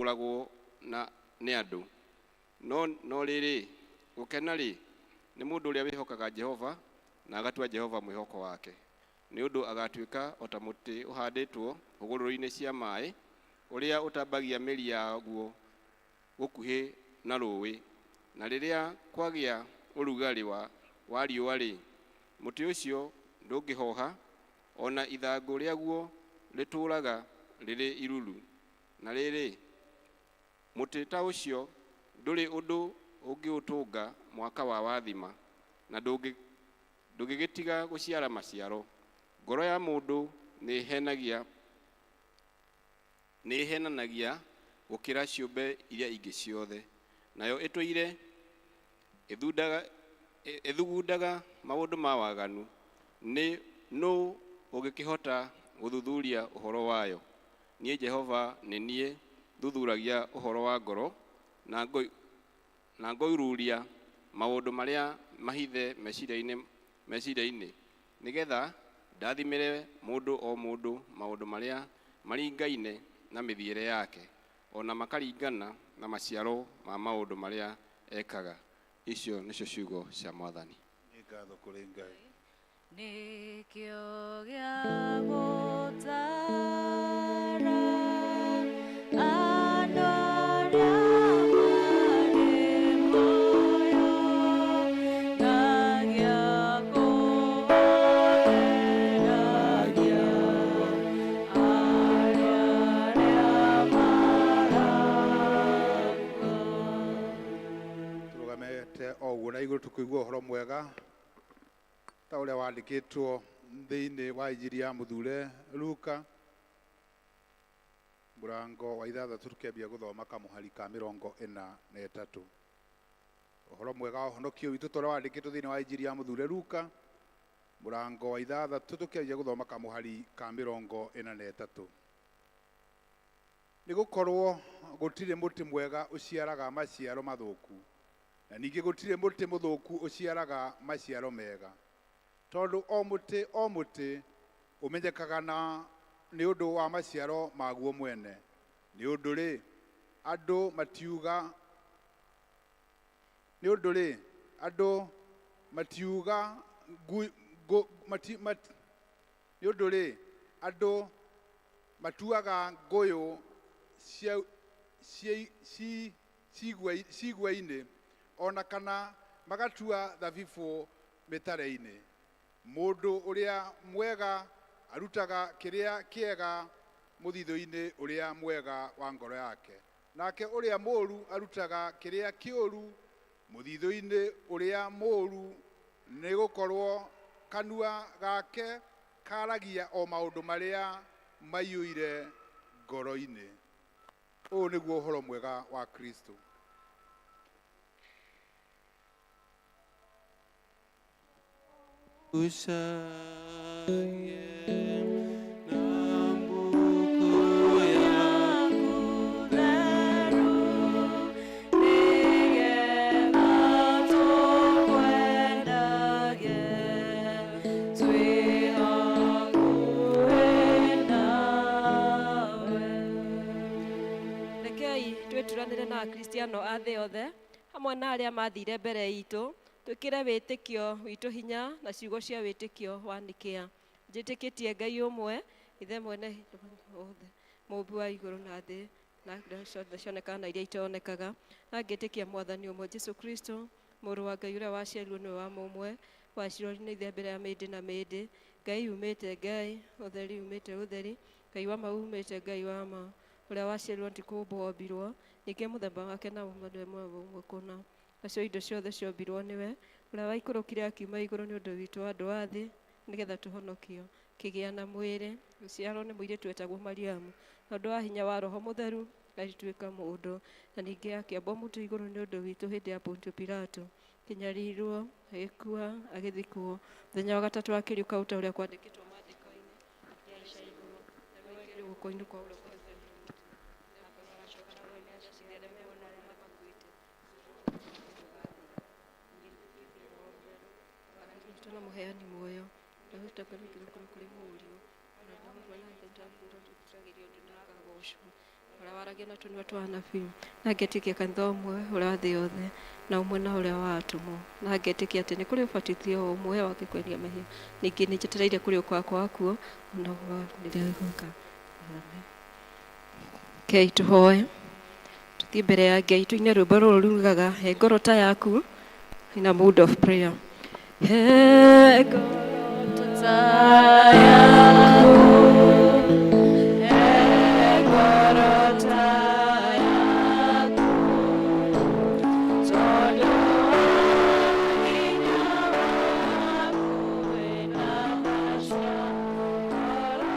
ũragwo nĩ andũ no rĩrĩ gũkena rĩ nĩ mũndũ ũrĩa wĩhokaga Jehova na agatua Jehova mwĩhoko wake, nĩ ũndũ agatuĩka o ta mũtĩ ũhandĩtwo hũgũrũrũ-inĩ cia maĩ ũrĩa ũtambagia mĩri yaguo gũkuhĩ na rũĩ, na rĩrĩa kwagĩa ũrugarĩ wa riũa rĩ mũtĩ ũcio ndũngĩhoha, ona ithangũ rĩaguo rĩtũũraga rĩrĩ iruru. Na rĩrĩ mũtĩ ta ũcio ndũrĩ ũndũ ũngĩũtũnga mwaka wa wathima, na ndũngĩgĩtiga gũciara maciaro. Ngoro ya mũndũ nĩ ĩhenanagia gũkĩra ciũmbe iria ingĩ ciothe, nayo ĩtũire ĩthugundaga maũndũ ma waganu. Nũ ũngĩkĩhota gũthuthuria ũhoro wayo? Niĩ Jehova nĩ niĩ thuthuragia ũhoro wa ngoro na ngoiruria maũndũ marĩa mahithe meciria-inĩ, nĩgetha ndathimĩre mũndũ o mũndũ maũndũ marĩa maringaine na mĩthiĩre yake, ona makaringana na maciaro ma maũndũ marĩa ekaga. Icio nĩcio ciugo cia Mwathani. Nĩ ngatho kũrĩ Ngai. Nĩkĩo gĩa gũtara andũ arĩa marĩ muoyo na gĩa kũhoeragia arĩa marakua. Tũrũgamĩte o ũguo na igũrũ tũkĩigua ũhoro mwega ta ũrĩa wandĩkĩtwo thĩinĩ wa Injili ya mũthure Luka mũrango wa 6 tũkĩambia gũthoma kamũhari ka 43. Ũhoro mwega wa ũhonokio witũ ũrĩa wandĩkĩtwo thĩinĩ wa Injili ya mũthure Luka mũrango wa 6 tũkĩambia gũthoma kamũhari ka 43. Nĩ gũkorwo gũtirĩ mũtĩ mwega ũciaraga maciaro mathũku, na ningĩ gũtirĩ mũtĩ mũthũku ũciaraga maciaro mega, tondũ o mũtĩ ũmenyekaga nĩ ũndũ wa maciaro maguo mwene. Nĩ ũndũ rĩ andũ matuaga ngũyũ cigwa-inĩ ona kana magatua thabibũ mĩtare-inĩ. Mũndũ ũrĩa mwega arutaga kĩrĩa kĩega mũthithũ-inĩ ũrĩa mwega wa ngoro yake, nake ũrĩa mũũru arutaga kĩrĩa kĩũru mũthithũ-inĩ ũrĩa mũũru, nĩ gũkorwo kanua gake karagia o maũndũ marĩa maiyũire ngoro-inĩ. Ũũ nĩguo ũhoro mwega wa Kristo. Twĩturanĩre na Akristiano a thĩ yothe hamwe na arĩa mathire mbere itũ, twĩkĩre wĩtĩkio witũ hinya na ciugo cia wĩtĩkio wa Nikea. Njĩtĩkĩtie Ngai ũmwe, Ithe mwene othe, mũmbi wa igũrũ na thĩ na ciothe cionekaga na iria itonekaga, na ngĩtĩkia Mwathani ũmwe Jesũ Kristo, mũrũ wa Ngai ũrĩa waciarirwo nĩ wa mũmwe, waciarirwo nĩ Ithe mbere ya mĩndĩ na mĩndĩ, Ngai umĩte Ngai, ũtheri umĩte ũtheri, Ngai wa ma umĩte Ngai wa ma, ũrĩa waciarirwo ti kũmbwo ombirwo, ningĩ mũthemba wake na ũmwe ũmwe kũna. Nacio indo ciothe ciombirwo nĩwe, ũrĩa waikũrũkire akiuma igũrũ nĩ ũndũ witũ andũ a thĩ, nĩgetha tũhonokio. Kĩgĩa na mwĩrĩ, gĩciarwo nĩ mũirĩtu wetagwo Mariamu, na ũndũ wa hinya wa Roho Mũtheru agĩtuĩka mũndũ, na ningĩ akĩambwo mũtĩ igũrũ nĩ ũndũ witũ hĩndĩ ya Pontio Pilato, kĩnyarirwo, agĩkua, agĩthikwo, mũthenya wa gatatũ akĩriũka o ta ũrĩa kwandĩkĩtwo maandĩko-inĩ, akĩhaica igũrũ, na nĩwe guoko-inĩ kwa ũrĩo kwa Ngai. Na mũheani muoyo na gũtabania kĩrũkũrũ kũrĩ mũriũ na ndamũhũra na thĩta mbura tũkĩragĩrio ndĩ na kagocwo ũrĩa waragia na tũnua twa anabii, na ngetĩkia kanitha ũmwe ũrĩa wa thĩ yothe na ũmwe na ũrĩa wa atũmwo, na ngetĩkia atĩ nĩ kũrĩ ũbatithio ũmwe wa gĩkũeria mehia, ningĩ nĩ njetereire kũrĩ ũkwa kwa kuo naguo nĩrĩgũka. Ngai tũhoe. Tuthiĩ mbere ya Ngai tũine rwĩmbo rũrũ rugaga he ngoro ta yaku, in a mood of prayer. He ngoro ta yaku, he ngoro ta yaku, tondũ hinya waku wĩna macia ngoro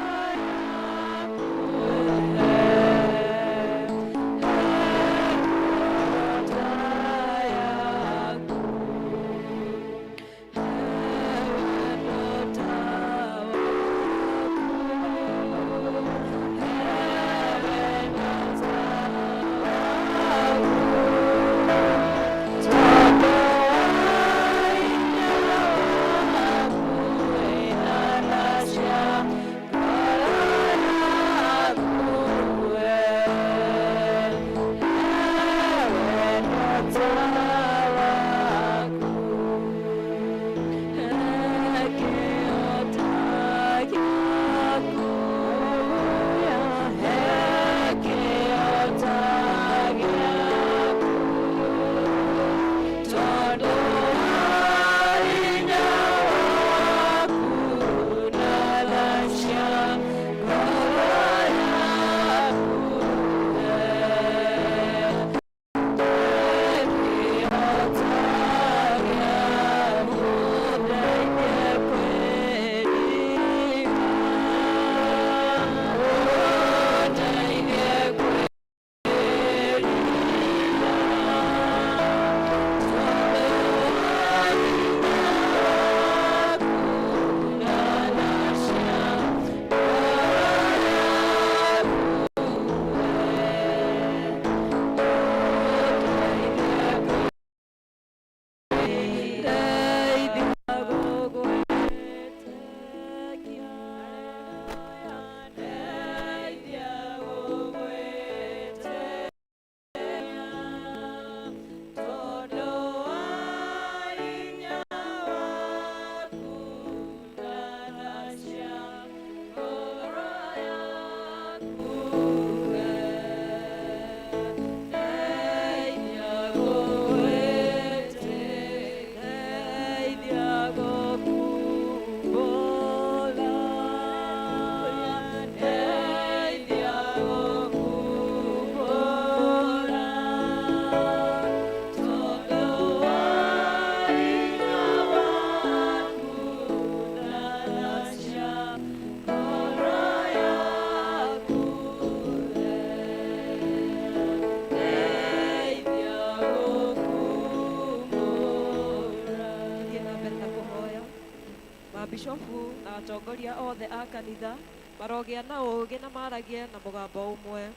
Bishofu na atongoria othe a kanitha marogĩa na ũũgĩ na maragie na mũgambo ũmwe.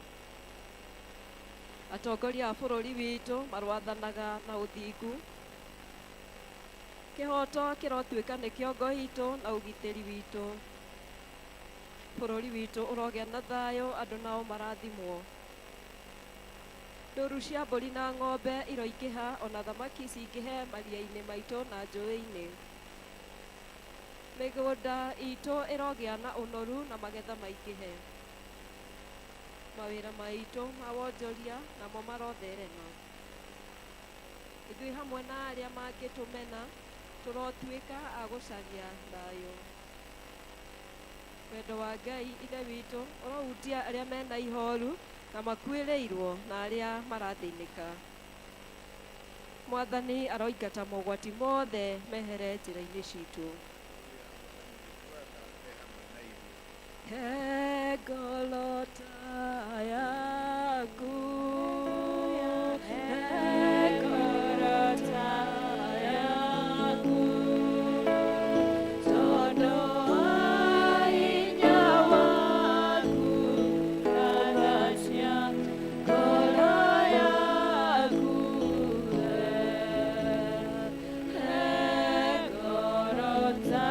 Atongoria a bũrũri witũ marwathanaga na ũthingu. Kĩhoto kĩrotuĩka nĩ kĩongo itũ na ũgitĩri witũ. Bũrũri witũ ũrogĩa na thayũ, andũ nao marathimwo. Ndũru cia mbũri na ng'ombe iroingĩha, ona thamaki cingĩhe maria-inĩ maitũ na njũĩ-inĩ. Mĩgũnda itũ ĩrogĩa na ũnoru na magetha maingĩhe. Mawĩra maitũ ma wonjoria namo marotherema. Ithuĩ hamwe na arĩa mangĩtũmena tũrotuĩka a gũcaria thayũ. Wendo wa Ngai Ithe witũ ũrohutia arĩa mena ihoru na makuĩrĩirwo na arĩa marathĩnĩka. Mwathani aroingata mogwati mothe mehere njĩra-inĩ citũ. He ngoro ta yaku, he ngoro ta yaku, tondũ wa hinya waku ndaracia ngoro yaku. He ngoro ta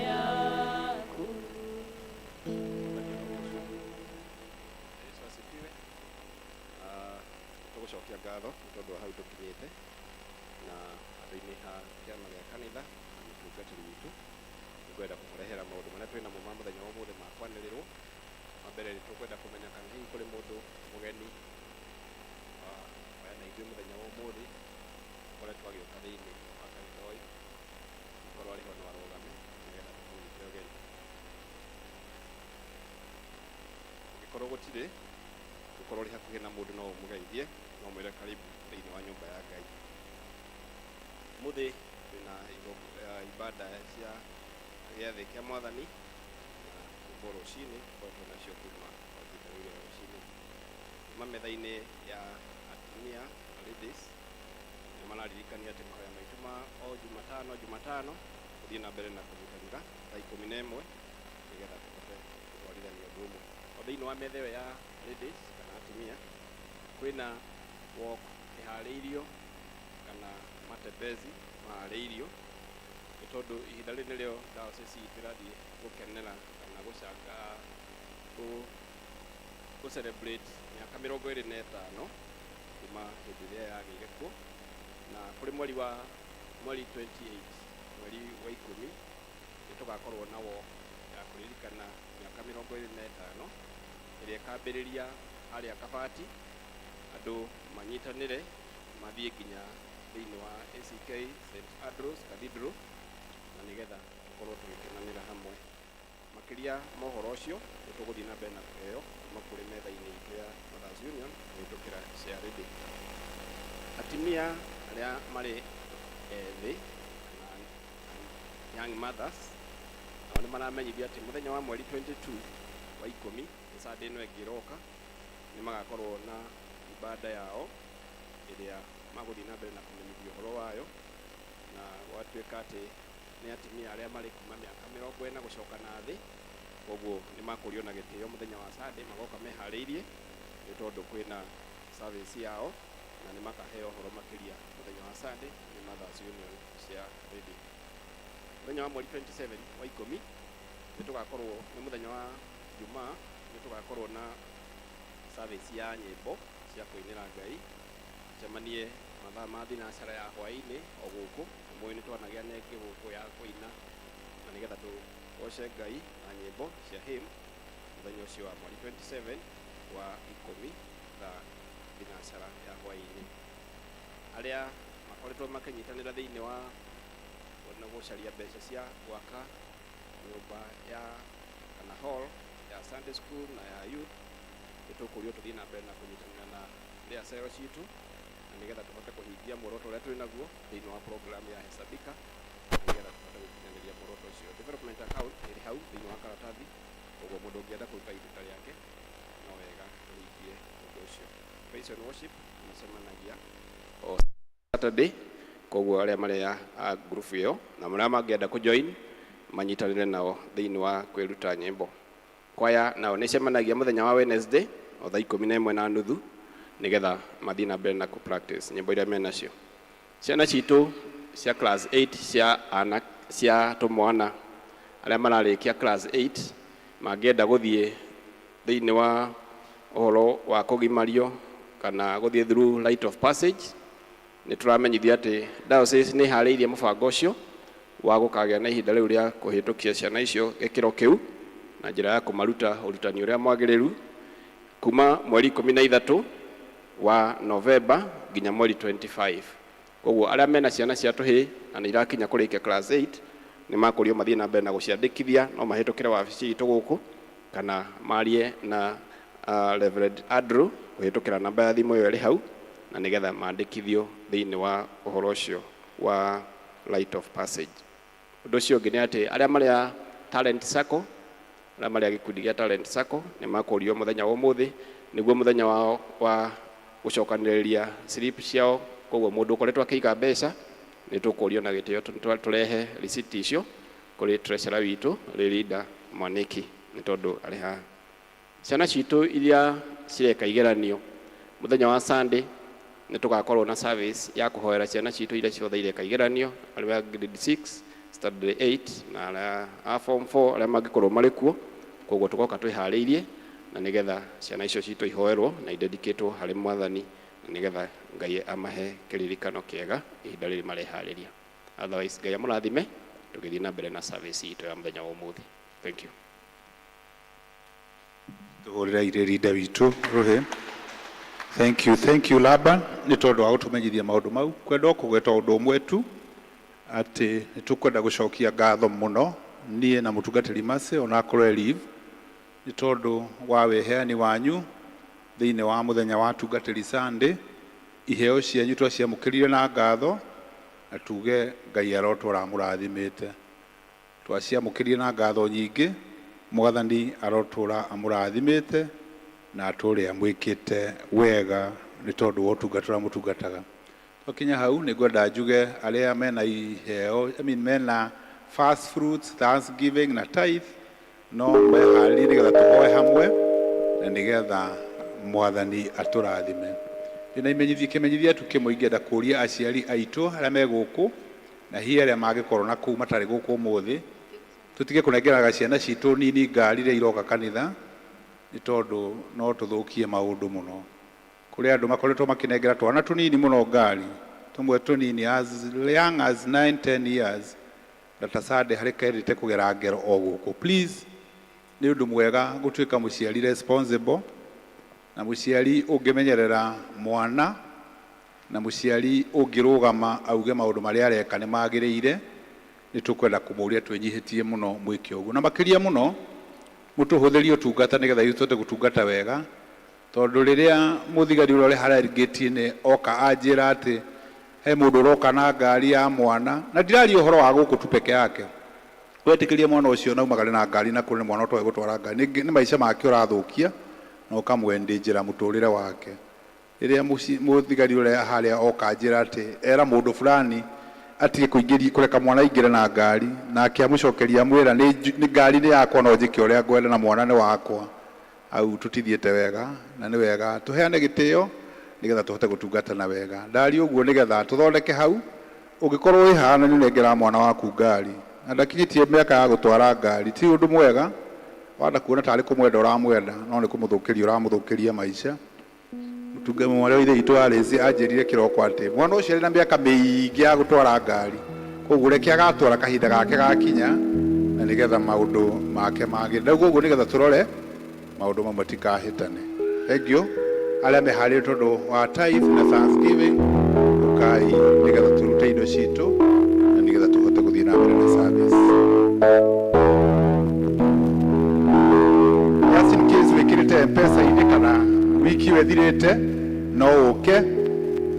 yaku. Yesu asifiwe. gucokia ngatho tondu hau tukinyite na andu-ini ha kiama gia kanitha na mutungatiri witu ngwenda kumurehera maundu maria twina mo ma muthenya wa umuthi ma kwanĩrĩrwo. Wa mbere nĩ tũkwenda kũmenya kana hihi kũrĩ mũndũ mũgeni na ithuĩ mũthenya wa umuthi ũkoretwo agĩũka thĩinĩ wa kanitha ũyũ korwo arĩ ho no arũgame nĩgetha tũmũnyite ũgeni. Ũngĩkorwo gũtirĩ ũkorwo ũrĩ hakuhĩ na mũndũ no ũmũgeithie, no mwĩre karibu thĩinĩ wa nyũmba ya Ngai. Mũthĩ twĩna ibada cia gĩathĩ kĩa Mwathani na nyĩmbo rũcinĩ tũkoretwo nacio kuma ihinda rĩu rĩa rũcinĩ. Kuma metha-inĩ ya atumia ladies nĩ mararirikania atĩ mahoya maitũ ma o Jumatano gũthiĩ na mbere na kũnyitanĩra thaa 11 nĩgetha tũhote gũtwarithania ũndũ ũmwe. O thĩinĩ wa metha ĩyo ya ladies kana atumia kwĩna walk ĩharĩirio kana matembezi maharĩirio, nĩ tondũ ihinda rĩrĩ nĩrĩo diocese itũ ĩrathiĩ gũkenera kana gũcanga celebrate mĩaka 25 kuma hĩndĩ ĩrĩa yagĩire kuo, na kũrĩ mweri 28 mweri wa ikũmi nĩ tũgakorwo na walk ya kũririkana mĩaka 25 ĩrĩa ĩkambĩrĩria harĩa Kabati, andũ manyitanĩre mathiĩ nginya thĩinĩ wa ACK St Andrews Cathedral na nĩgetha tũkorwo tũgĩkenanĩra hamwe. Makĩria mohoro ũcio nĩ tũgũthiĩ na mbere na kũheo kuma kũrĩ metha-inĩ itũ ya Mothers Union kũhĩtũkĩra Share Ready. Atumia arĩa marĩ ethĩ na young mothers nao nĩ maramenyithio atĩ mũthenya wa mweri 22 wa ikũmi nĩ Sunday ĩno ĩngĩ ĩroka nĩ magakorwo na ibada yao ĩrĩa magũthiĩ na mbere na kũmenyithio ũhoro wayo, na gwatuĩka atĩ nĩ atumia arĩa marĩ kuma mĩaka 40 gũcoka na thĩ, koguo nĩ makũrio na gĩtĩo mũthenya wa Sunday magoka meharĩirie nĩ tondũ kwĩna service yao na nĩ makaheo ũhoro makĩria mũthenya wa Sunday nĩ Mothers Union Share Ready. Mũthenya wa mweri 27 wa ikũmi nĩ tũgakorwo nĩ mũthenya wa Jumaa, nĩ tũgakorwo na service ya nyĩmbo cia kũinĩra Ngai, cemanie mathaa ma thinacara ya hwaĩ-inĩ o gũkũ mũĩ nĩ twanagĩa nengĩ gũkũ ya kũina na nĩgetha tũgoce Ngai na nyĩmbo cia hymn mũthenya ũcio wa mweri 27 wa ikũmi thaa thinacara ya hwaĩ-inĩ. Arĩa makoretwo makĩnyitanĩra thĩinĩ wa gũcaria mbeca cia gwaka nyũmba ya kana hall ya Sunday school na ya youth nĩ tũkũrio tũthiĩ na mbere na kũnyitanĩra na rĩa cero citũ na nĩgetha tũhote kũhingia muoroto ũrĩa twĩ naguo thĩinĩ wa program ya Hesabika na nĩgetha tũhote gũkinyanĩria muoroto ũcio. Development account ĩrĩ hau thĩinĩ wa karatathi, koguo mũndũ ũngĩenda kũruta iruta rĩake no wega tũhingie ũndũ ũcio. Praise and worship macemanagia o Saturday, koguo arĩa marĩ a group ĩyo na marĩa mangĩenda kũjoin manyitanĩre nao thĩinĩ wa kwĩruta nyĩmbo. Kwaya nao nĩ cemanagia mũthenya wa Wednesday o thaa 11:30 nĩgetha mathiĩ na mbere na practice nyĩmbo iria menacio. Ciana citũ cia class 8 cia tũmwana arĩa mararĩkia class 8 mangĩenda gũthiĩ thĩinĩ wa ũhoro wa kũgimario kana gũthiĩ through rite of passage, nĩ tũramenyithia atĩ diocese nĩ harĩirie mũbango ũcio wa gũkagĩa na ihinda rĩu rĩa kũhĩtũkia ciana icio gĩkĩro kĩu na njĩra ya kũmaruta ũrutani ũrĩa mwagĩrĩru kuma mweri 13 wa Novemba nginya mweri 25. Koguo arĩa mena ciana cia tũhĩ na nĩ irakinya kũrĩkia class 8 nĩ makũrio mathiĩ na mbere na gũciandĩkithia, no mahĩtũkĩre wabici itũ gũkũ kana marie na Reverend Andrew kũhĩtũkĩra namba ya thimũ ĩyo ĩrĩ hau na nĩgetha mandĩkithio thĩinĩ wa ũhoro ũcio wa rite of passage. Ũndũ ũcio ũngĩ nĩ atĩ arĩa marĩ a talent circle, arĩa marĩ a gĩkundi gĩa talent circle nĩ makũrio mũthenya wa ũmũthĩ nĩguo mũthenya wao wa gũcokanĩrĩria slip ciao, koguo mũndũ ũkoretwo akĩiga mbeca nĩ tũkũrio na gĩtĩo tũrehe receipt icio kũrĩ treasurer witũ Linda Mwaniki nĩ tondũ arĩ haha. Ciana citũ iria cireka igeranio mũthenya wa Sunday nĩ tũgakorwo na service ya kũhoera ciana citũ iria ciothe ireka igeranio, arĩa grade 6 standard 8 na arĩa form 4 arĩa mangĩkorwo marĩ kuo, koguo tũgoka twĩharĩirie na nĩgetha ciana icio citũ ihoerwo na idedicatwo harĩ Mwathani nigetha Ngai amahe kiririkano kiega ihinda rĩrĩ mareharĩria. Otherwise Ngai amũrathime tũgĩthiĩ na mbere na service itũ ya mũthenya wa ũmũthĩ. Thank you. Tuhũrĩra irĩrinda witũ Rũhĩ. Thank you Laban nĩ tondũ wa gũtũmenyithia maũndũ mau. Kwenda kũgweta ũndũ ũmwe tu atĩ nĩ tũkwenda gũcokia ngatho mũno niĩ na mũtungatĩri Mercy ona akorwo leave nĩ tondũ wa weheani wanyu thĩinĩ wa mũthenya wa tungatĩri Sunday. Iheo cianyu twaciamũkĩrire na ngatho na tuge Ngai arotũra amũrathimĩte. Twaciamũkĩrire na ngatho nyingĩ, Mwathani arotũra amũrathimĩte na atũre amwĩkĩte wega nĩ tondũ wa ũtungata mũtungataga. Twakinya hau nĩ ngwenda njuge arĩa mena iheo, mena first fruits, thanksgiving na tithe no meharĩrie nĩgetha tũhoe hamwe na nĩgetha Mwathani atũrathime. Ndĩna kĩmenyithia tu kĩmwe ingĩenda kũria aciari aitũ arĩa me gũkũ na hihi arĩa mangĩkorwo na kũu matarĩ gũkũ ũmũthĩ. Tũtige kũnengeraga ciana citũ nini ngari iria iroka kanitha nĩ tondũ no tũthũkie maũndũ mũno. Kũrĩ andũ makoretwo makĩnengera twana tũnini mũno ngari, tũmwe tũnini as young as 9-10 years. Dr. Sade harĩ kairĩte kũgera ngero o gũkũ. Please, nĩ ũndũ mwega gũtuĩka mũciari responsible na mũciari ũngĩmenyerera mwana na mũciari ũngĩrũgama auge maũndũ marĩa areka nĩ magĩrĩire. Nĩ tũkwenda kũmũria twĩnyihĩtie mũno mwĩke ũguo na makĩria mũno mũtũhũthĩrie ũtungata nĩgetha ithuĩ gũtungata wega, tondũ rĩrĩa mũthigari ũrĩa ũrĩ harĩa gate-inĩ oka anjĩra atĩ he mũndũ ũroka na ngari ya mwana, na ndiraria ũhoro wa gũkũ tu peke yake, wetĩkĩrie mwana ũcio naumagare na ngari na kũrĩ mwana ũtoĩ gũtwara ngari nĩ maica make ũrathũkia na ũkamwendĩnjĩra mũtũrĩre wake. Rĩrĩa mũthigari ũrĩa harĩa oka anjĩra atĩ era mũndũ fulani atige kũingĩria kũreka mwana aingĩre na ngari, nake amũcokeria mwĩra nĩ ngari nĩ yakwa no njĩke ũrĩa ngwenda na mwana nĩ wakwa, au tũtithiĩte wega na nĩ wega tũheane gĩtĩo nĩgetha tũhote gũtungatana wega. Ndari ũguo nĩgetha tũthondeke hau, ũngĩkorwo wĩ haha na nĩũnengera mwana waku ngari na ndakinyĩtie mĩaka ya gũtwara ngari, ti ũndũ mwega. Wanda kuona tarĩ kũmwenda ũramwenda no nĩ kũmũthũkĩria ũramũthũkĩria maica. Mũtungatĩri mwarĩa ithe itũ Alice anjĩrire kĩroko atĩ mwana ũcio arĩ na mĩaka mĩingĩ ya gũtwara ngari, koguo reke agatwara kahinda gake gakinya na nĩgetha maũndũ make magĩrĩre. Ũguo nĩgetha tũrore maũndũ mamwe matikahĩtane. Thank you. Arĩa meharĩrie tondũ wa tithe na thanksgiving ũkai nĩgetha tũrute indo citũ na nĩgetha tũhote gũthiĩ na mbere na service. Just in case wĩkĩrĩte M-Pesa-inĩ kana wiki wethirĩte no ũke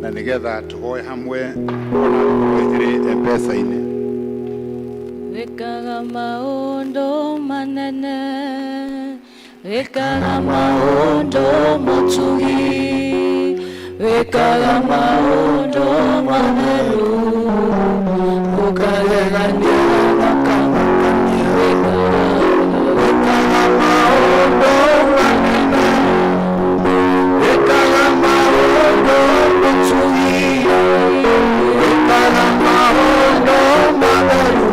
na nĩgetha tũhoe hamwe ona wĩkĩrĩ M-Pesa-inĩ. Wĩkaga maũndũ manene, wĩkaga maũndũ mũtugi, wĩkaga maũndũ matheru, ũkagegania na ũkamakania. Wĩkaga maũndũ manene, wĩkaga maũndũ mũtugi, wĩkaga maũndũ matheru,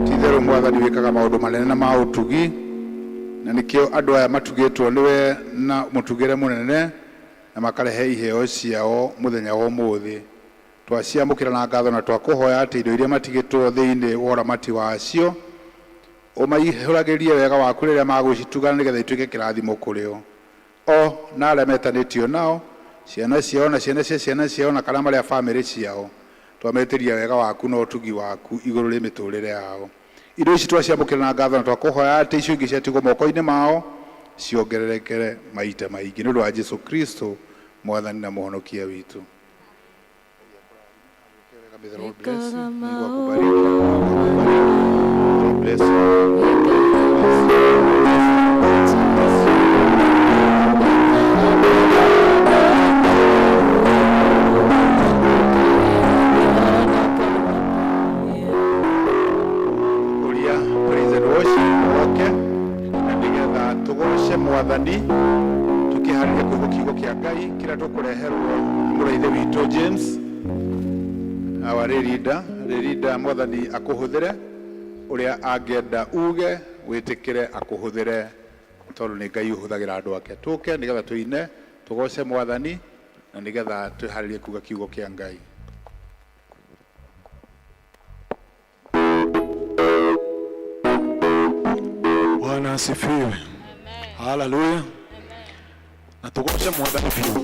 Titherũ Mwathani wĩkaga maũndũ manene na ma ũtugi, na nĩkĩo andũ aya matugĩtwo nĩwe na mũtugĩre mũnene na makarehe iheo ciao mũthenya wa ũmũthĩ. Twaciamũkĩra na ngatho na twakũhoya atĩ indo iria matigĩtwo thĩinĩ wa ũramati wacio ũmaihũragĩrie wega waku rĩrĩa magũcituga nĩgetha ituĩke kĩrathimo kũrĩ o. O na arĩa metanĩtio nao, ciana ciao na ciana cia ciana ciao na kana marĩa bamĩrĩ ciao, twametĩria wega waku na ũtugi waku igũrũ rĩa mĩtũrĩre yao. Indo ici twaciamũkĩra na ngatho na twakũhoya atĩ icio ingĩ ciatigwo moko-inĩ mao ciongererekere maita maingĩ nĩ ũndũ wa Jesũ Kristo Mwathani na Mũhonokia witũ. May the Lord bless you. Mungu akubariki. God bless you. Praise and worship. tugoce mwathani tukiharĩria kuigua kiugo kĩa Ngai kĩrĩa tũkũreherwo mũraithe witũ James our leader mwathani akũhũthĩre ũrĩa angĩenda uge wĩtĩkĩre akũhũthĩre tondũ nĩ Ngai ũhũthagĩra andũ ake. Tũke nĩgetha tũine tugoce mwathani na nĩgetha twĩharĩrie kuuga kiugo kĩa Ngai. Bwana asifiwe. Haleluya. Na tugoce mwathani biũ.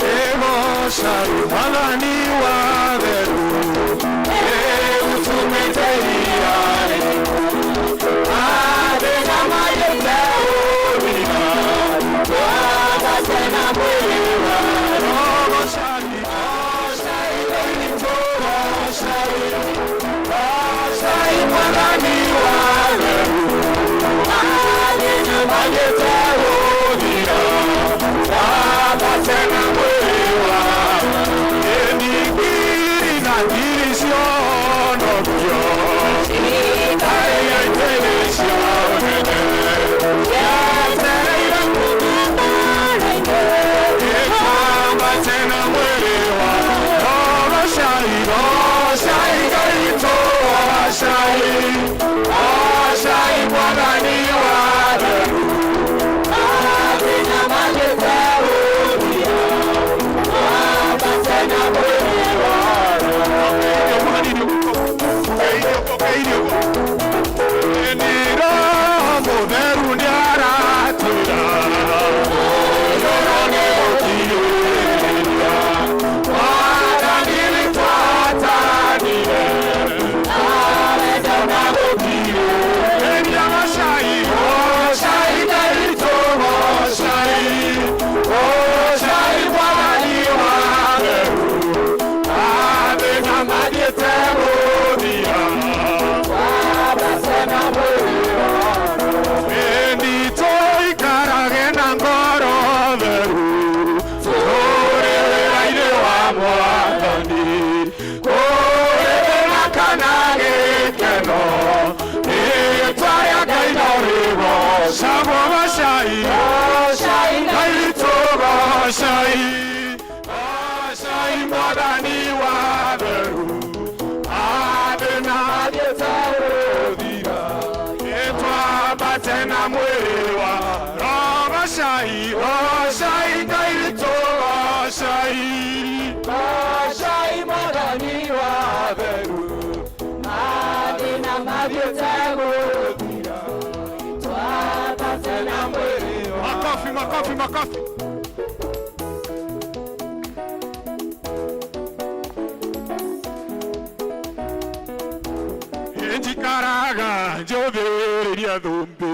Egocai mwathani wa theru, egutumeteria athĩna maiyĩte ũthina, twagacena mwĩrĩ wa rogocai, gocai witũ gocai, gocai mwathani wa theru, athĩna maiyĩte ũthina, twagacena mwĩrĩ wa enigiri na dirisio nokio itarei dirisio nene yateira kutumbaraine ekamba mwili wa gocai gocai gaito gocai gocai mwathani wa theru athĩna maiyĩte ũthia twagacena mwĩrĩ wa mũtheru nĩaratwĩra ũyũro nĩ gũkirĩrĩria mwathani nĩtwatanire arenda na gũkirĩrĩria gocai gocai gaitũ gocai gocai mwathani wa theru athĩna maiyĩte ũthia twagacena mwĩrĩ wa nĩtũikarage na ngoro theru tũrĩrĩra-inĩ wa mwathani kũrĩrĩra kana gĩkeno rĩĩtwa rĩa Ngai no rĩgocagwo gocai gocai gaitũ gocai gocai mwathani wa theru athĩna maiyĩte ũthira twambate na mwĩrĩ wa gocai gocai gaitũ gocai gocai mwathani wa theru athĩna maiyĩte ũthira twambate na mwĩrĩ wa makofi makofi makofi. Njikaraga njũthĩrĩria thũmbĩ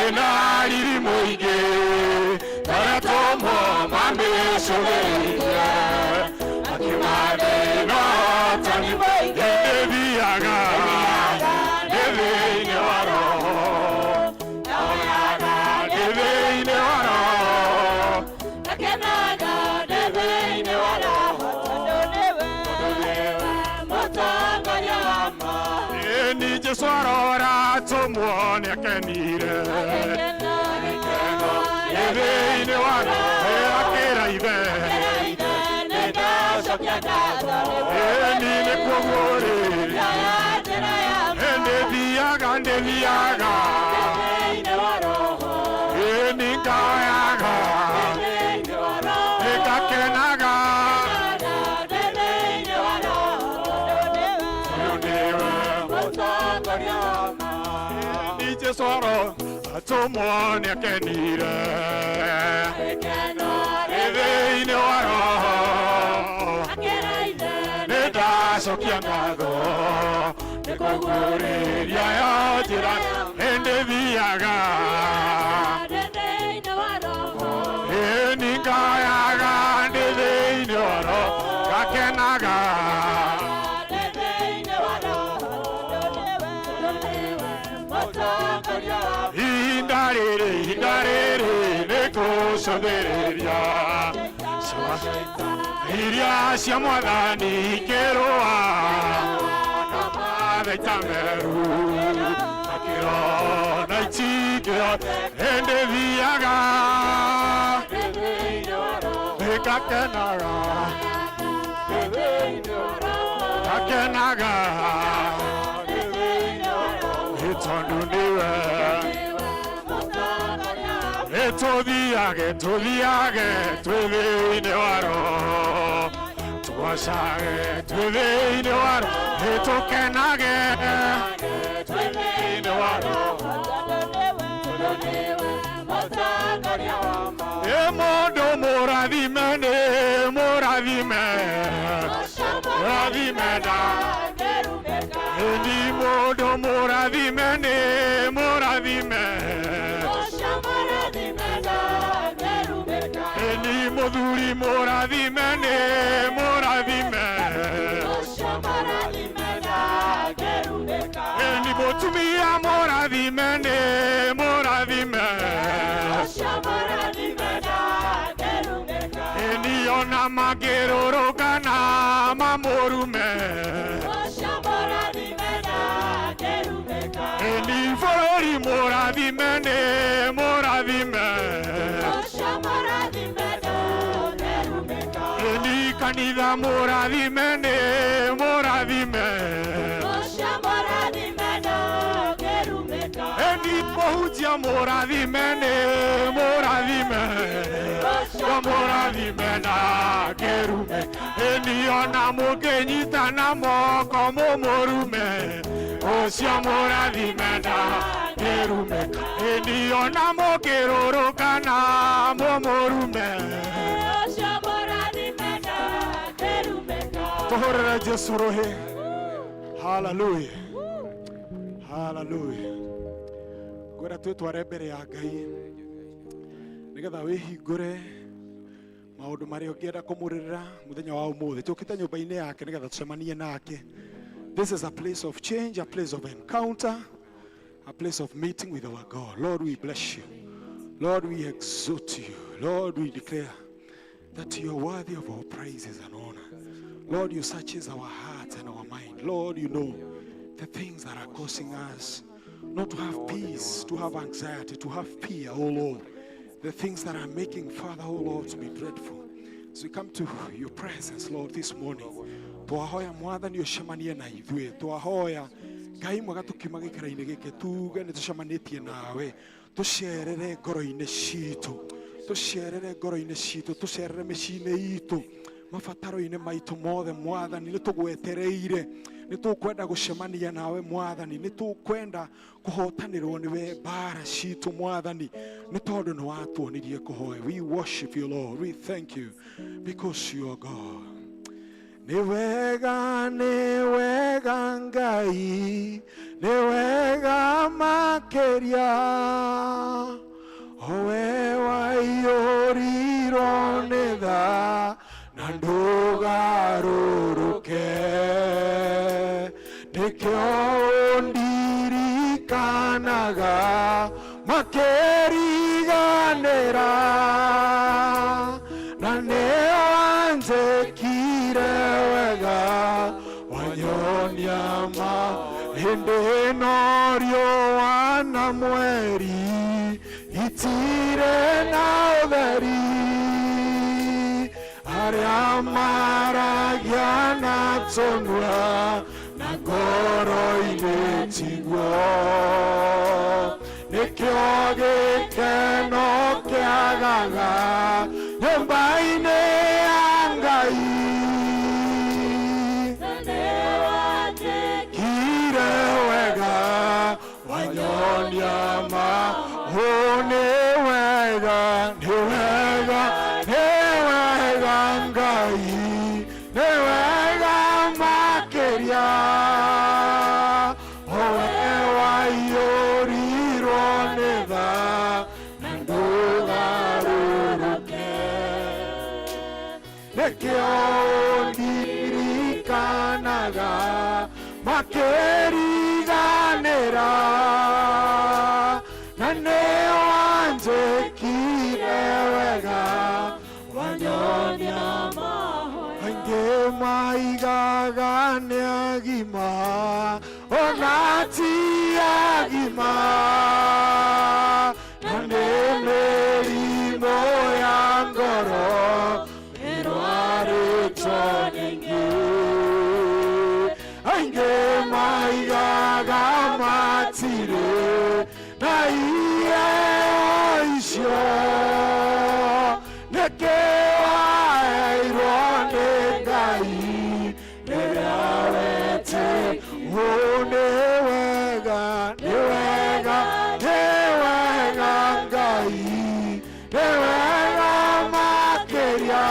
ĩna riri mũingĩ tarĩa tomo mamĩcũthĩrĩria akĩmathĩna ũhotani mũingĩ ndĩthiaga ndĩ-thĩinĩ wa roho ndĩ-thĩinĩ wa roho nakenaga ndĩ-thĩinĩ wa roho ni Jesũ arora tũmuone akenire thĩinĩ wa akĩra ithe ni nĩkuo guũrĩ ndĩthiaga ndĩthiaga ni ngayaga ngakenaga ni Jesũ arora tũmuone akenire thĩinĩ wa roho nĩndacokia ngatho nĩkũguũrĩria yo njĩra ndĩthiaga ni ngayaga ndĩ thĩinĩ wa roho ngakenaga ihinda rĩrĩ nĩkũcũthĩrĩria iria cia mwathani ikĩrũa na matheta meru akĩrona itingĩro hĩndĩ thiaga gakenaga tondũ nĩwe tũthiage twĩ thĩinĩ wa Roho tũgocage twĩ thĩinĩ wa Roho tũkenage twĩ thĩinĩ wa Roho mũndũ mũrathime nĩ mũrathime na ni mũndũ mũrathime nĩ mũrathime ni mũthuri mũrathime nĩ mũrathime ni mũtumia mũrathime nĩ mũrathime ni ona mangĩrũrũkana mamũrume ni bũrũri mũrathime nĩ mũrathime ni kanitha mũrathime nĩ mũrathime ni mũhunjia mũrathime nĩ mũrathime mũrathime na kĩrume ni ona mũngĩnyitana moko mũmũrume ũcio mũrathime na kĩrume ni ona mũngĩrũrũkana mũmũrume tũhũrĩre Jesũ rũhĩ. Hallelujah, hallelujah. Ngwĩra twĩtware mbere ya Ngai nĩgetha wĩhingũre maũndũ marĩa ũngĩenda kũmũrĩrĩra mũthenya wa ũmũthĩ. Tũkĩte nyũmba-inĩ yake nĩgetha tũcemanie nake. This is a place of change, a place of encounter, a place of meeting with our God. Lord, we bless you. Lord, we exalt you. Lord, we declare that you are worthy of our praises and honor. Lord, you searches our hearts and our mind. Lord, you know the things that are causing us not to have peace, to have anxiety, to have fear, oh Lord. The things that are making, Father, oh Lord, to be dreadful. As we come to your presence, Lord, this morning, twahoya mwathani ucemanie na ithuĩ, twahoya Ngai mwega tukiuma gĩkĩra-inĩ gĩkĩ tuge nĩ tũcemanĩtie nawe, tũcerere ngoro-inĩ citũ, tũcerere ngoro-inĩ citũ, tũcerere mĩciĩ-inĩ itũ, mabataro-inĩ maitũ mothe mwathani nĩ tũgwetereire, nĩ tũkwenda gũcemania nawe mwathani, nĩ tũkwenda kũhotanĩrwo nĩwe mbara citũ mwathani, nĩ tondũ nĩ watuonirie kũhoya. We worship you, Lord. We thank you because you are God. Nĩ wega Ngai, nĩ wega makĩria, owe waiyũrirwo nĩ tha na ndũgarũrũke, nĩkĩo ũndirikanaga makĩriganĩra, na nĩo wanjĩkire wega wanyonia hĩndĩ ĩno riũa na mweri itirĩ na ũtheri, arĩa maragia na tũnua na ngoro-inĩ tiguo, nĩkĩo gĩkeno kĩagaga nyũmba-inĩ ya Ngai, kire wega wanyonia nĩ wega Ngai, nĩ wega makĩria, owe waiyũrirwo nĩ tha na ndũgarũrũke, nĩkĩo ũndirikanaga makĩriganĩra, na nĩo wanjĩkire wega wanyonia aingĩ maigaga nĩ agima ona ti agima, na nĩ mĩrimũ ya ngoro ĩrwarĩtwo ningĩ. Aingĩ maigaga matirĩ na iheo icio, nĩkĩ waheirwo nĩ Ngai rĩrĩa wetĩkwo. Nĩ wega, nĩ wega, nĩ wega Ngai, nĩ wega makĩria,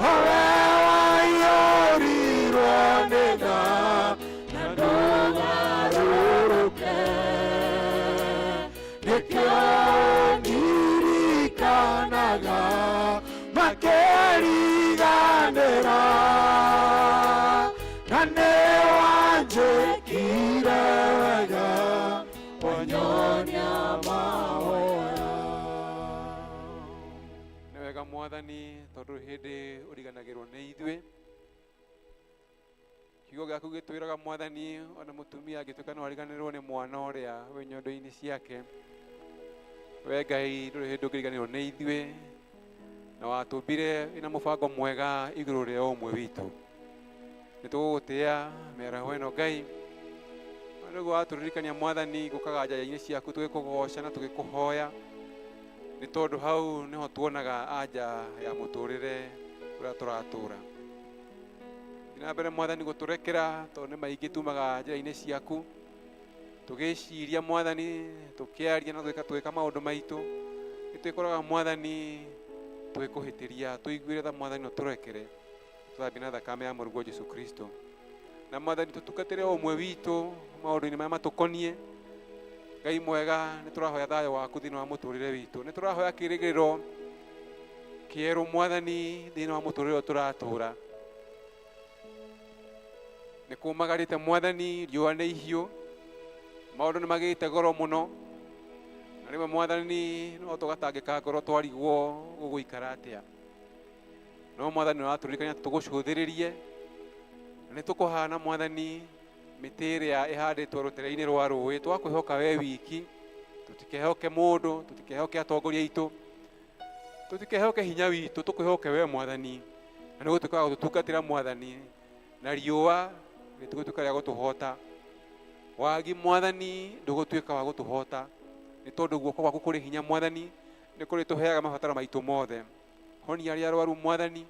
owe waiyũrirwo nĩ tha na ndũgarũrũke. Nĩkĩo ndirikanaga makĩriganĩra, na nĩ wanjĩkire wega wanyonia mahoya. Nĩ wega Mwathani tondũ hĩndĩ ũriganagĩrwo nĩ ithuĩ. Kiugo gĩaku gĩtwĩraga Mwathani, ona mũtumia angĩtuĩka no ariganĩrwo nĩ mwana ũrĩa wĩ nyondo-inĩ ciake, we Ngai ndũrĩ hĩndĩ ũngĩriganĩrwo nĩ ithuĩ, na watũmbire wĩna mũbango mwega igũrũ rĩa ũmwe witũ. Nĩ tũgũgũtĩa mĩaraho ĩno Ngai, nĩguo watũririkania Mwathani gũkaga njĩra-inĩ ciaku tũgĩkũgoca na tũgĩkũhoya, nĩ tondũ hau nĩho tuonaga anja ya mũtũrĩre ũrĩa tũratũra. Na mbere Mwathani gũtũrekera tondũ nĩ maingĩ tumaga njĩra-inĩ ciaku tũgĩciria Mwathani, tũkĩaria na twĩka maũndũ maitũ, nĩ twĩkoraga Mwathani twĩkũhĩtĩria. Tũiguĩre tha Mwathani ũtũrekere, tũthambie na thakame ya mũrũguo Jesũ Kristo. Na Mwathani tũtungatĩre ũmwe witũ maũndũ-inĩ marĩa matũkoniĩ. Ngai mwega, nĩ tũrahoya thayũ waku thĩinĩ wa mũtũrĩre witũ, nĩ tũrahoya kĩĩrĩgĩrĩro kĩerũ Mwathani thĩinĩ wa mũtũrĩre ũyũ tũratũra. Nĩ kũmagarĩte Mwathani, riũa nĩ ihiũ, maũndũ nĩ magĩte goro mũno, na rĩmwe Mwathani no tũgatangĩka ngoro twarigwo gũgũikara atĩa. No Mwathani ũratũririkania tũgũcũthĩrĩrie, na nĩ tũkũhana Mwathani mĩtĩ ĩrĩa ĩhandĩtwo rũtere-inĩ rwa rũĩ. Twakwĩhoka we wiki, tũtikehoke mũndũ, tũtikehoke atongoria aitũ, tũtikehoke hinya witũ, tũkwĩhoke we Mwathani, na nĩ gũtuĩka wa gũtũtungatĩra Mwathani, na riũa rĩtigũtuĩka rĩa gũtũhota, wagi Mwathani ndũgũtuĩka wa gũtũhota, nĩ tondũ guoko gwaku kũrĩ hinya Mwathani, nĩ kũrĩ tũheaga mabataro maitũ mothe. Honia arĩa arwaru Mwathani,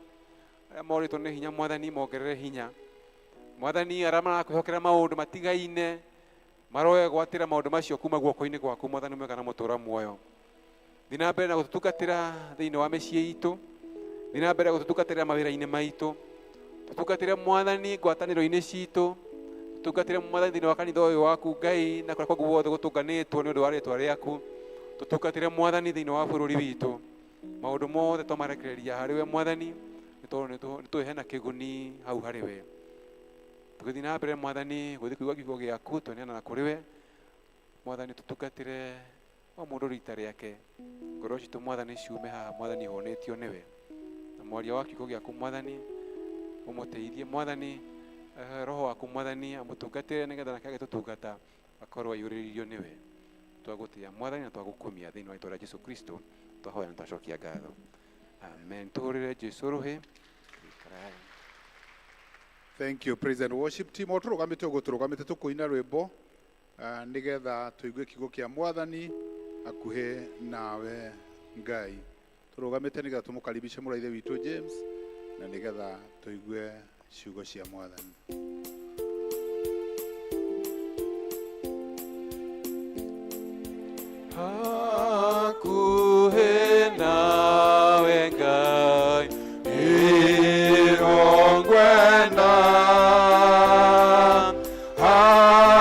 arĩa morĩtwo nĩ hinya Mwathani mongerere hinya. Mwathani arĩa marakwĩhokera maũndũ matigaine, maroe gwatĩra maũndũ macio kuma guoko-inĩ gwaku Mwathani mwega na mũtũra muoyo. Thiĩ na mbere na gũtũtungatĩra thĩinĩ wa mĩciĩ itũ, thiĩ na mbere gũtũtungatĩra mawĩra-inĩ maitũ, tũtungatĩre Mwathani ngwatanĩro-inĩ citũ, tũtungatĩre Mwathani thĩinĩ wa kanitha ũyũ waku Ngai, na kũrĩa kwangu guothe gũtũnganĩtwo nĩ ũndũ wa rĩĩtwa rĩaku. Tũtungatĩre Mwathani thĩinĩ wa bũrũri witũ, maũndũ mothe twamarekereria harĩ we Mwathani, nĩ tondũ nĩ tũĩ hena kĩguni hau harĩ we. Tũgĩthiĩ na mbere Mwathani gũthiĩ kũigua kiugo gĩaku, tũneanaga kũrĩ we Mwathani. Tũtungatĩre o mũndũ rita rĩake, ngoro citũ Mwathani ciume haha Mwathani ihonetio nĩwe, na mwaria wa kiugo gĩaku Mwathani ũmũteithie Mwathani, roho waku Mwathani amũtungatĩre nĩgetha nake agĩtũtungata akorwo aiyũrĩrĩirio nĩwe. Twagũtĩa Mwathani na twagũkumia thĩinĩ wa rĩĩtwa rĩa Jesũ Kristo twahoya na twacokia ngatho, amen. Tũhũrĩre Jesũ rũhĩ. Thank you, praise and worship team. Tũrũgamĩte ũguo tũrũgamĩte tũkũina rwĩmbo nĩgetha tũigue kiugo kĩa Mwathani hakuhĩ nawe Ngai. Tũrũgamĩte nĩgetha tũmũkaribishe mũraithe witũ James, na nĩgetha tũigue ciugo cia Mwathani. Hakuhĩ nawe Ngai irongwenda,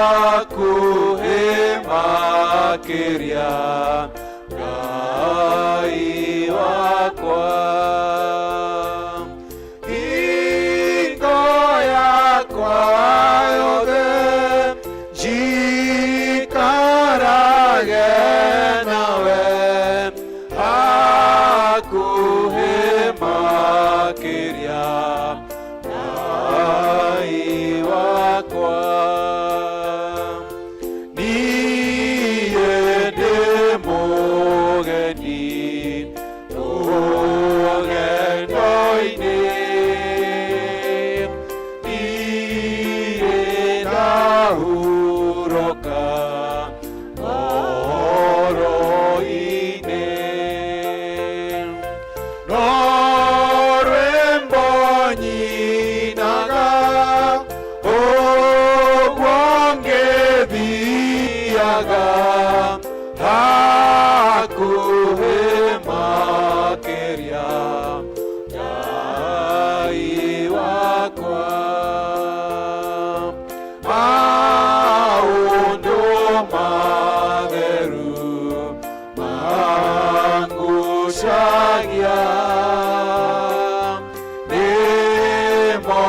hakuhĩ makĩria Ngai wakwa, hingo yakwa yothe njikarage nawe. rũgendo-inĩ ndirĩ ndahurũka ngoro-inĩ no rwĩmbo nyinaga ũguo ngĩthiaga hakuhĩ makĩria Ngai wakwa maũndũ matheru mangucagia nĩmo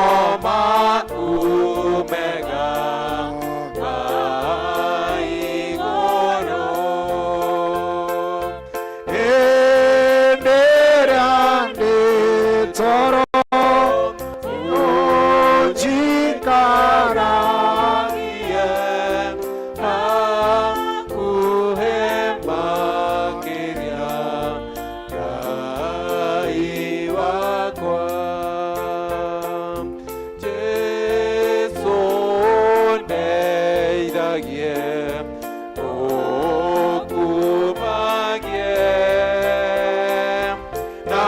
makumega toro ujikaragie hakuhĩ makĩria Ngai wakwa Jesũ ndeithagie ũkumagie na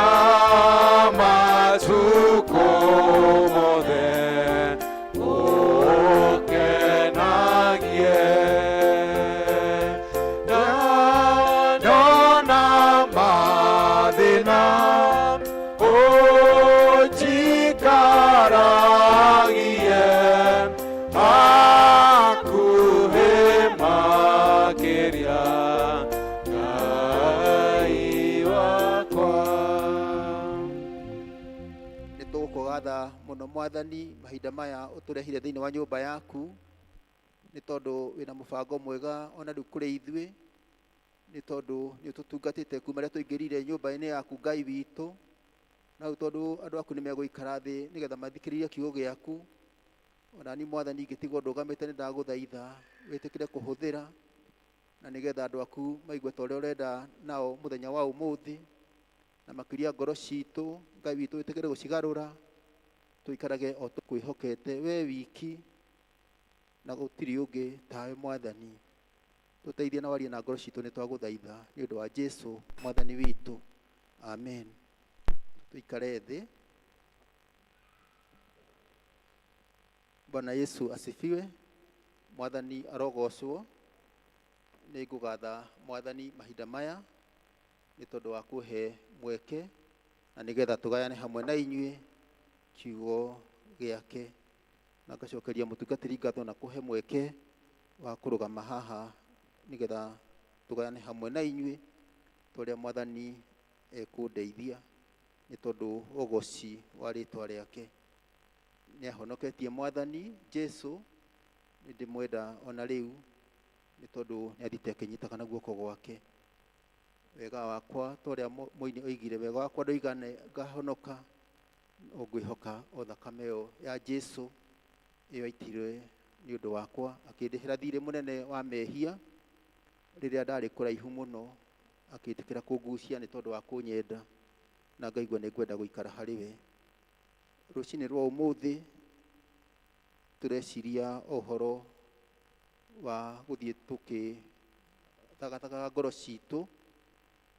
matukũ mothe ũkenagie na ndona mathĩna ũnjikaragie hakuhĩ makĩria Ngai wakwa nĩtũgũkũgatha mũno Mwathani mahinda maya ũtũrehire thĩinĩ wa nyũmba yaku nĩ tondũ wĩna mũbango mwega ona rĩu kũrĩ ithuĩ nĩ tondũ nĩ ũtũtungatĩte kuma rĩrĩa tũingĩrire nyũmba-inĩ yaku Ngai witũ na rĩu tondũ andũ aku nĩ megũikara thĩ nĩgetha mathikĩrĩrie kiugo gĩaku ona niĩ Mwathani ingĩtigwo ndũgamĩte nĩ ndagũthaitha wĩtĩkĩre kũhũthĩra na nĩgetha andũ aku maigue ta ũrĩa ũrenda nao mũthenya wa ũmũthĩ na makĩria ngoro citũ Ngai witũ wĩtĩkĩre gũcigarũra tũikarage o tũkwĩhokete we wiki na gũtirĩ ũngĩ tawe Mwathani tũteithie na warie na ngoro citũ nĩ twagũthaitha nĩ ũndũ wa Jesũ Mwathani witũ amen tuikare thĩ Bwana Yesu asifiwe Mwathani arogocwo nĩ ngũgatha Mwathani mahinda maya nĩ tondũ wa kũhe mweke na nĩgetha tũgayane hamwe na inyuĩ kiugo gĩake na ngacokeria mũtungatĩri ngatho na kũhe mweke wa kũrũgama haha nĩgetha tũgayane hamwe na inyuĩ tũrĩa Mwathani ekũndeithia nĩ tondũ ũgoci wa rĩtwa rĩake nĩ ahonoketie Mwathani Jesũ nĩ ndĩmwenda ona rĩu nĩ tondũ nĩ athite akĩnyitaga na guoko gwake wega wakwa torĩa mũini oigire wega wakwa ndũigane ngahonoka ngwĩhoka o thakame ĩyo ya Jesũ ĩyo aitirwe nĩ ũndũ wakwa akĩndĩhĩra thirĩ mũnene wa mehia rĩrĩa ndarĩ kũraihu mũno akĩndĩkĩra kũngucia nĩ tondũ wa kũnyenda na ngaigua nĩ ngwenda gũikara harĩ we rũcinĩ rwa ũmũthĩ tũreciria ũhoro wa gũthiĩ tũkĩthagathaga ngoro citũ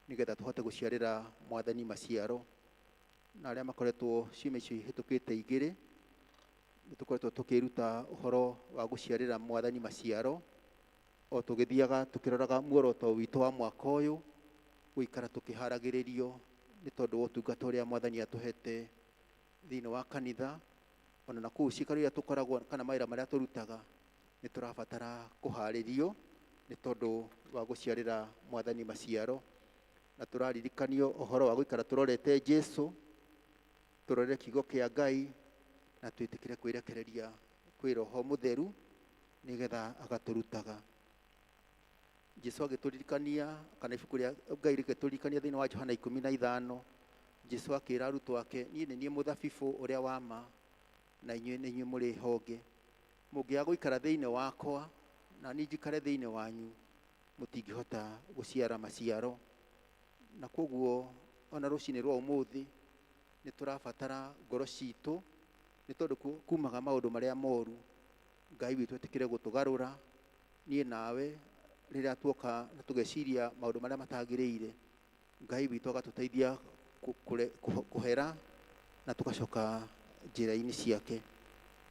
nĩgetha tũhote gũciarĩra Mwathani maciaro na arĩa makoretwo ciumia icio ihĩtũkĩte igĩrĩ nĩ tũkoretwo tũkĩruta ũhoro wa gũciarĩra Mwathani maciaro o tũgĩthiaga tũkĩroraga muoroto witũ wa mwaka ũyũ gũikara tũkĩharagĩrĩrio nĩ tondũ wa ũtungata ũrĩa Mwathani atũhete thĩinĩ wa kanitha ona na kũu cikaro iria tũkoragwo kana mawĩra marĩa tũrutaga nĩ tũrabatara kũharĩrio nĩ tondũ wa gũciarĩra Mwathani maciaro na tũraririkanio ũhoro wa gũikara tũrorete Jesũ tũrorere kiugo kĩa Ngai na twĩtĩkĩre kwĩrekereria kwĩ Roho Mũtheru nĩgetha agatũrutaga Jesũ agĩtũririkania kana ibuku rĩa Ngai rĩgĩtũririkania thĩinĩ wa Johana 15 Jesũ akĩra arutwo ake niĩ nĩ niĩ mũthabibũ ũrĩa wa ma na inyuĩ nĩ inyuĩ mũrĩ honge mũngĩaga gũikara thĩinĩ wakwa na niĩ njikare thĩinĩ wanyu mũtingĩhota gũciara maciaro na koguo ona rucini rwa umuthi ni turabatara ngoro citũ nĩ tondũ kumaga maũndũ marĩa moru. Ngai witũ etikire gutugarura niĩ nawe rĩrĩa tuoka na tugeciria maũndũ marĩa matagĩrĩire. Ngai witũ agatũteithia kuhera na tugacoka njĩra-inĩ ciake.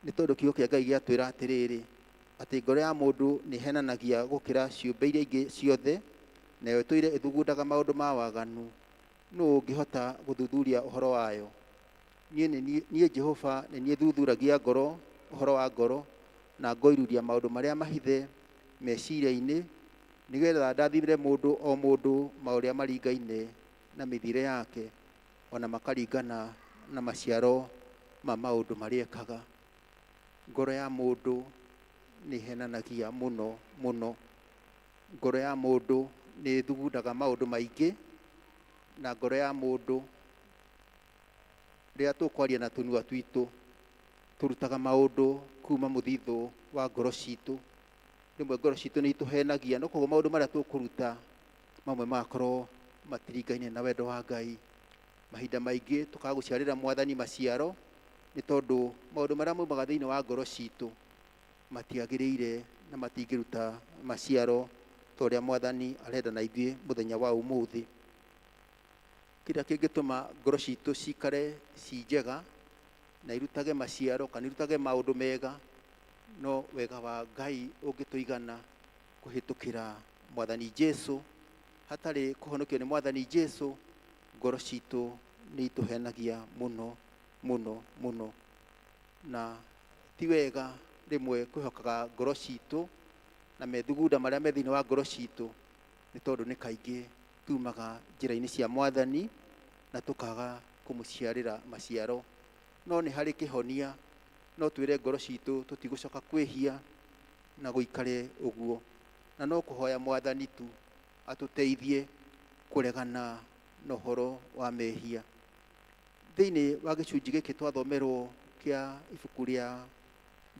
Nĩ tondũ kiugo kĩa Ngai gĩatwĩra atĩrĩrĩ atĩ ngoro ya mũndũ nĩ henanagia gũkĩra ciũmbe iria ingĩ ciothe, nayo ĩtũire ĩthugundaga maũndũ ma waganu. Nũũ ũngĩhota gũthuthuria ũhoro wayo? Niĩ Jehova nĩ niĩ thuthuragia ngoro, ũhoro wa ngoro, na ngoiruria maũndũ marĩa mahithe meciria-inĩ, nĩgetha ndathimĩre mũndũ o mũndũ maũrĩa maringaine na mĩthire yake, ona makaringana na maciaro ma maũndũ marĩa ekaga. Ngoro ya mũndũ nĩ henanagia mũno mũno. Ngoro ya mũndũ nĩ thugundaga maũndũ maingĩ, na ngoro ya mũndũ rĩrĩa tũkwaria na tũnua twitũ tũrutaga maũndũ kuma mũthithũ wa ngoro citũ. Rĩmwe ngoro citũ nĩ itũhenagia, no koguo maũndũ marĩa tũkũruta mamwe magakorwo matiringaine na wendo wa Ngai. Mahinda maingĩ tũkaga gũciarĩra Mwathani maciaro nĩ tondũ maũndũ marĩa maumaga thĩinĩ wa ngoro citũ matiagĩrĩire na matingĩruta maciaro ta ũrĩa Mwathani arenda na ithuĩ mũthenya wa ũmũthĩ. Kĩrĩa kĩngĩtũma ngoro citũ cikare ci njega na irutage maciaro kana irutage maũndũ mega, no wega wa Ngai ũngĩtũigana kũhĩtũkĩra Mwathani Jesũ. Hatarĩ kũhonokio nĩ Mwathani Jesũ, ngoro citũ nĩ itũhenagia mũno mũno mũno, na ti wega rĩmwe kwĩhokaga ngoro citũ na methugunda marĩa me thĩinĩ wa ngoro citũ, nĩ tondũ nĩ kaingĩ tumaga njĩra-inĩ cia Mwathani na tũkaga kũmũciarĩra maciaro. No nĩ harĩ kĩhonia, no twĩre ngoro citũ tũtigũcoka kwĩhia na gũikare ũguo, na no kũhoya Mwathani tu atũteithie kũregana na ũhoro wa mehia. Thĩinĩ wa gĩcunjĩ gĩkĩ twathomerwo kĩa ibuku rĩa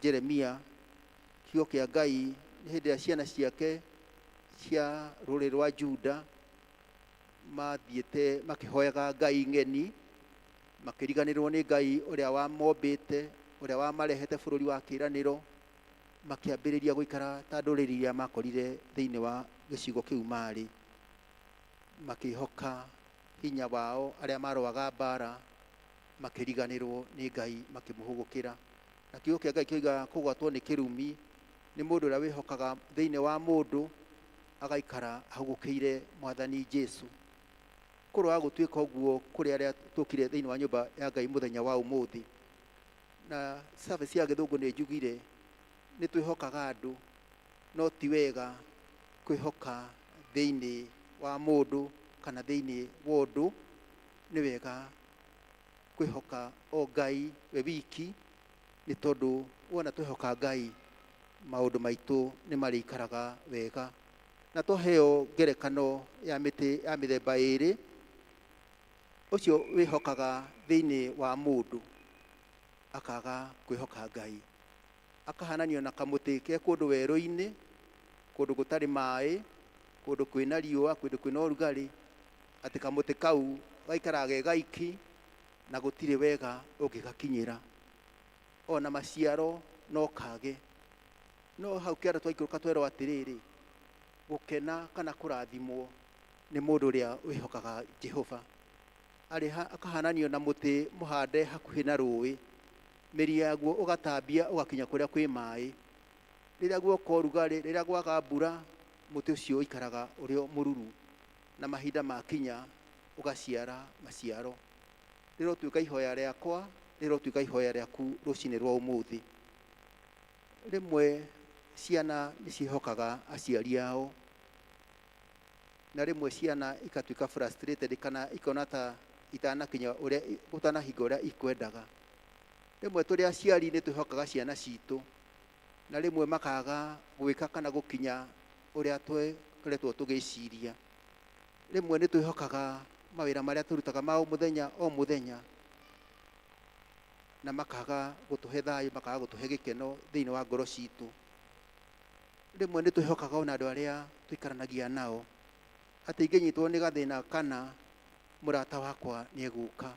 Jeremia, kiugo kĩa Ngai nĩ hĩndĩ ĩrĩa ciana ciake cia rũrĩrĩ rwa Juda mathiĩte makĩhoyaga Ngai ng'eni, makĩriganĩrwo nĩ Ngai ũrĩa wamombĩte, ũrĩa wamarehete bũrũri wa kĩĩranĩro, makĩambĩrĩria gũikara ta ndũrĩrĩ iria makorire thĩinĩ wa gĩcigo kĩu marĩ, makĩhoka hinya wao arĩa marũaga mbara, makĩriganĩrwo nĩ Ngai, makĩmũhũgũkĩra. Na kiugo kĩa Ngai kĩoiga kũgwatwo nĩ kĩrumi nĩ mũndũ ũrĩa wĩhokaga thĩinĩ wa mũndũ agaikara ahũgũkĩire Mwathani Jesũ. Kũrũa gũtuĩka ũguo kũrĩ arĩa tũkire thĩinĩ wa nyũmba ya Ngai mũthenya wa ũmũthĩ, na service ya gĩthũngũ nĩ njugire nĩ twĩhokaga andũ, no ti wega kwĩhoka thĩinĩ wa mũndũ kana thĩinĩ wa ũndũ. Nĩ wega kwĩhoka o Ngai we wiki, nĩ tondũ wona twĩhoka Ngai maũndũ maitũ nĩ marĩikaraga wega. Na twaheo ngerekano ya mĩthemba ĩrĩ, ũcio wĩhokaga thĩinĩ wa mũndũ akaga kwĩhoka Ngai, akahananio na kamũtĩ ke kũndũ werũ-inĩ, kũndũ gũtarĩ maĩ, kũndũ kwĩna riũa, kũndũ kwĩna ũrugarĩ, atĩ kamũtĩ kau gaikaraga ge gaiki na gũtirĩ wega ũngĩgakinyĩra, ona maciaro no kage. No hau kĩara twaikũrũka twerwo atĩrĩrĩ, gũkena kana kũrathimwo nĩ mũndũ ũrĩa wĩhokaga Jehova. Akahananio na mũtĩ mũhande hakuhĩ na rũĩ, mĩri yaguo ũgatambia ũgakinya kũrĩa kwĩ maĩ. Rĩrĩa guoka ũrugarĩ, rĩrĩa gwaga mbura, mũtĩ ũcio ũikaraga ũrĩ o mũruru, na mahinda makinya ũgaciara maciaro. Rĩrotuĩka ihoya rĩakwa, rĩrotuĩka ihoya rĩaku rũcinĩ rwa ũmũthĩ. Rĩmwe ciana nĩ ciĩhokaga aciari ao, na rĩmwe ciana ikatuĩka frustrated kana ikona ta itanakinya ũrĩa gũtanahinga ũrĩa ikwendaga. Rĩmwe tũrĩ aciari nĩ twĩhokaga ciana citũ, na rĩmwe makaga gwĩka kana gũkinya ũrĩa tũkoretwo tũgĩciria. Rĩmwe nĩ twĩhokaga mawĩra marĩa tũrutaga ma o mũthenya, na makaga gũtũhe thayũ, makaga gũtũhe gĩkeno thĩinĩ wa ngoro citũ. Rĩmwe nĩ twĩhokaga ona andũ arĩa tũikaranagia nao, atĩ ingĩnyitwo nĩ gathĩna kana mũrata wakwa nĩ egũka.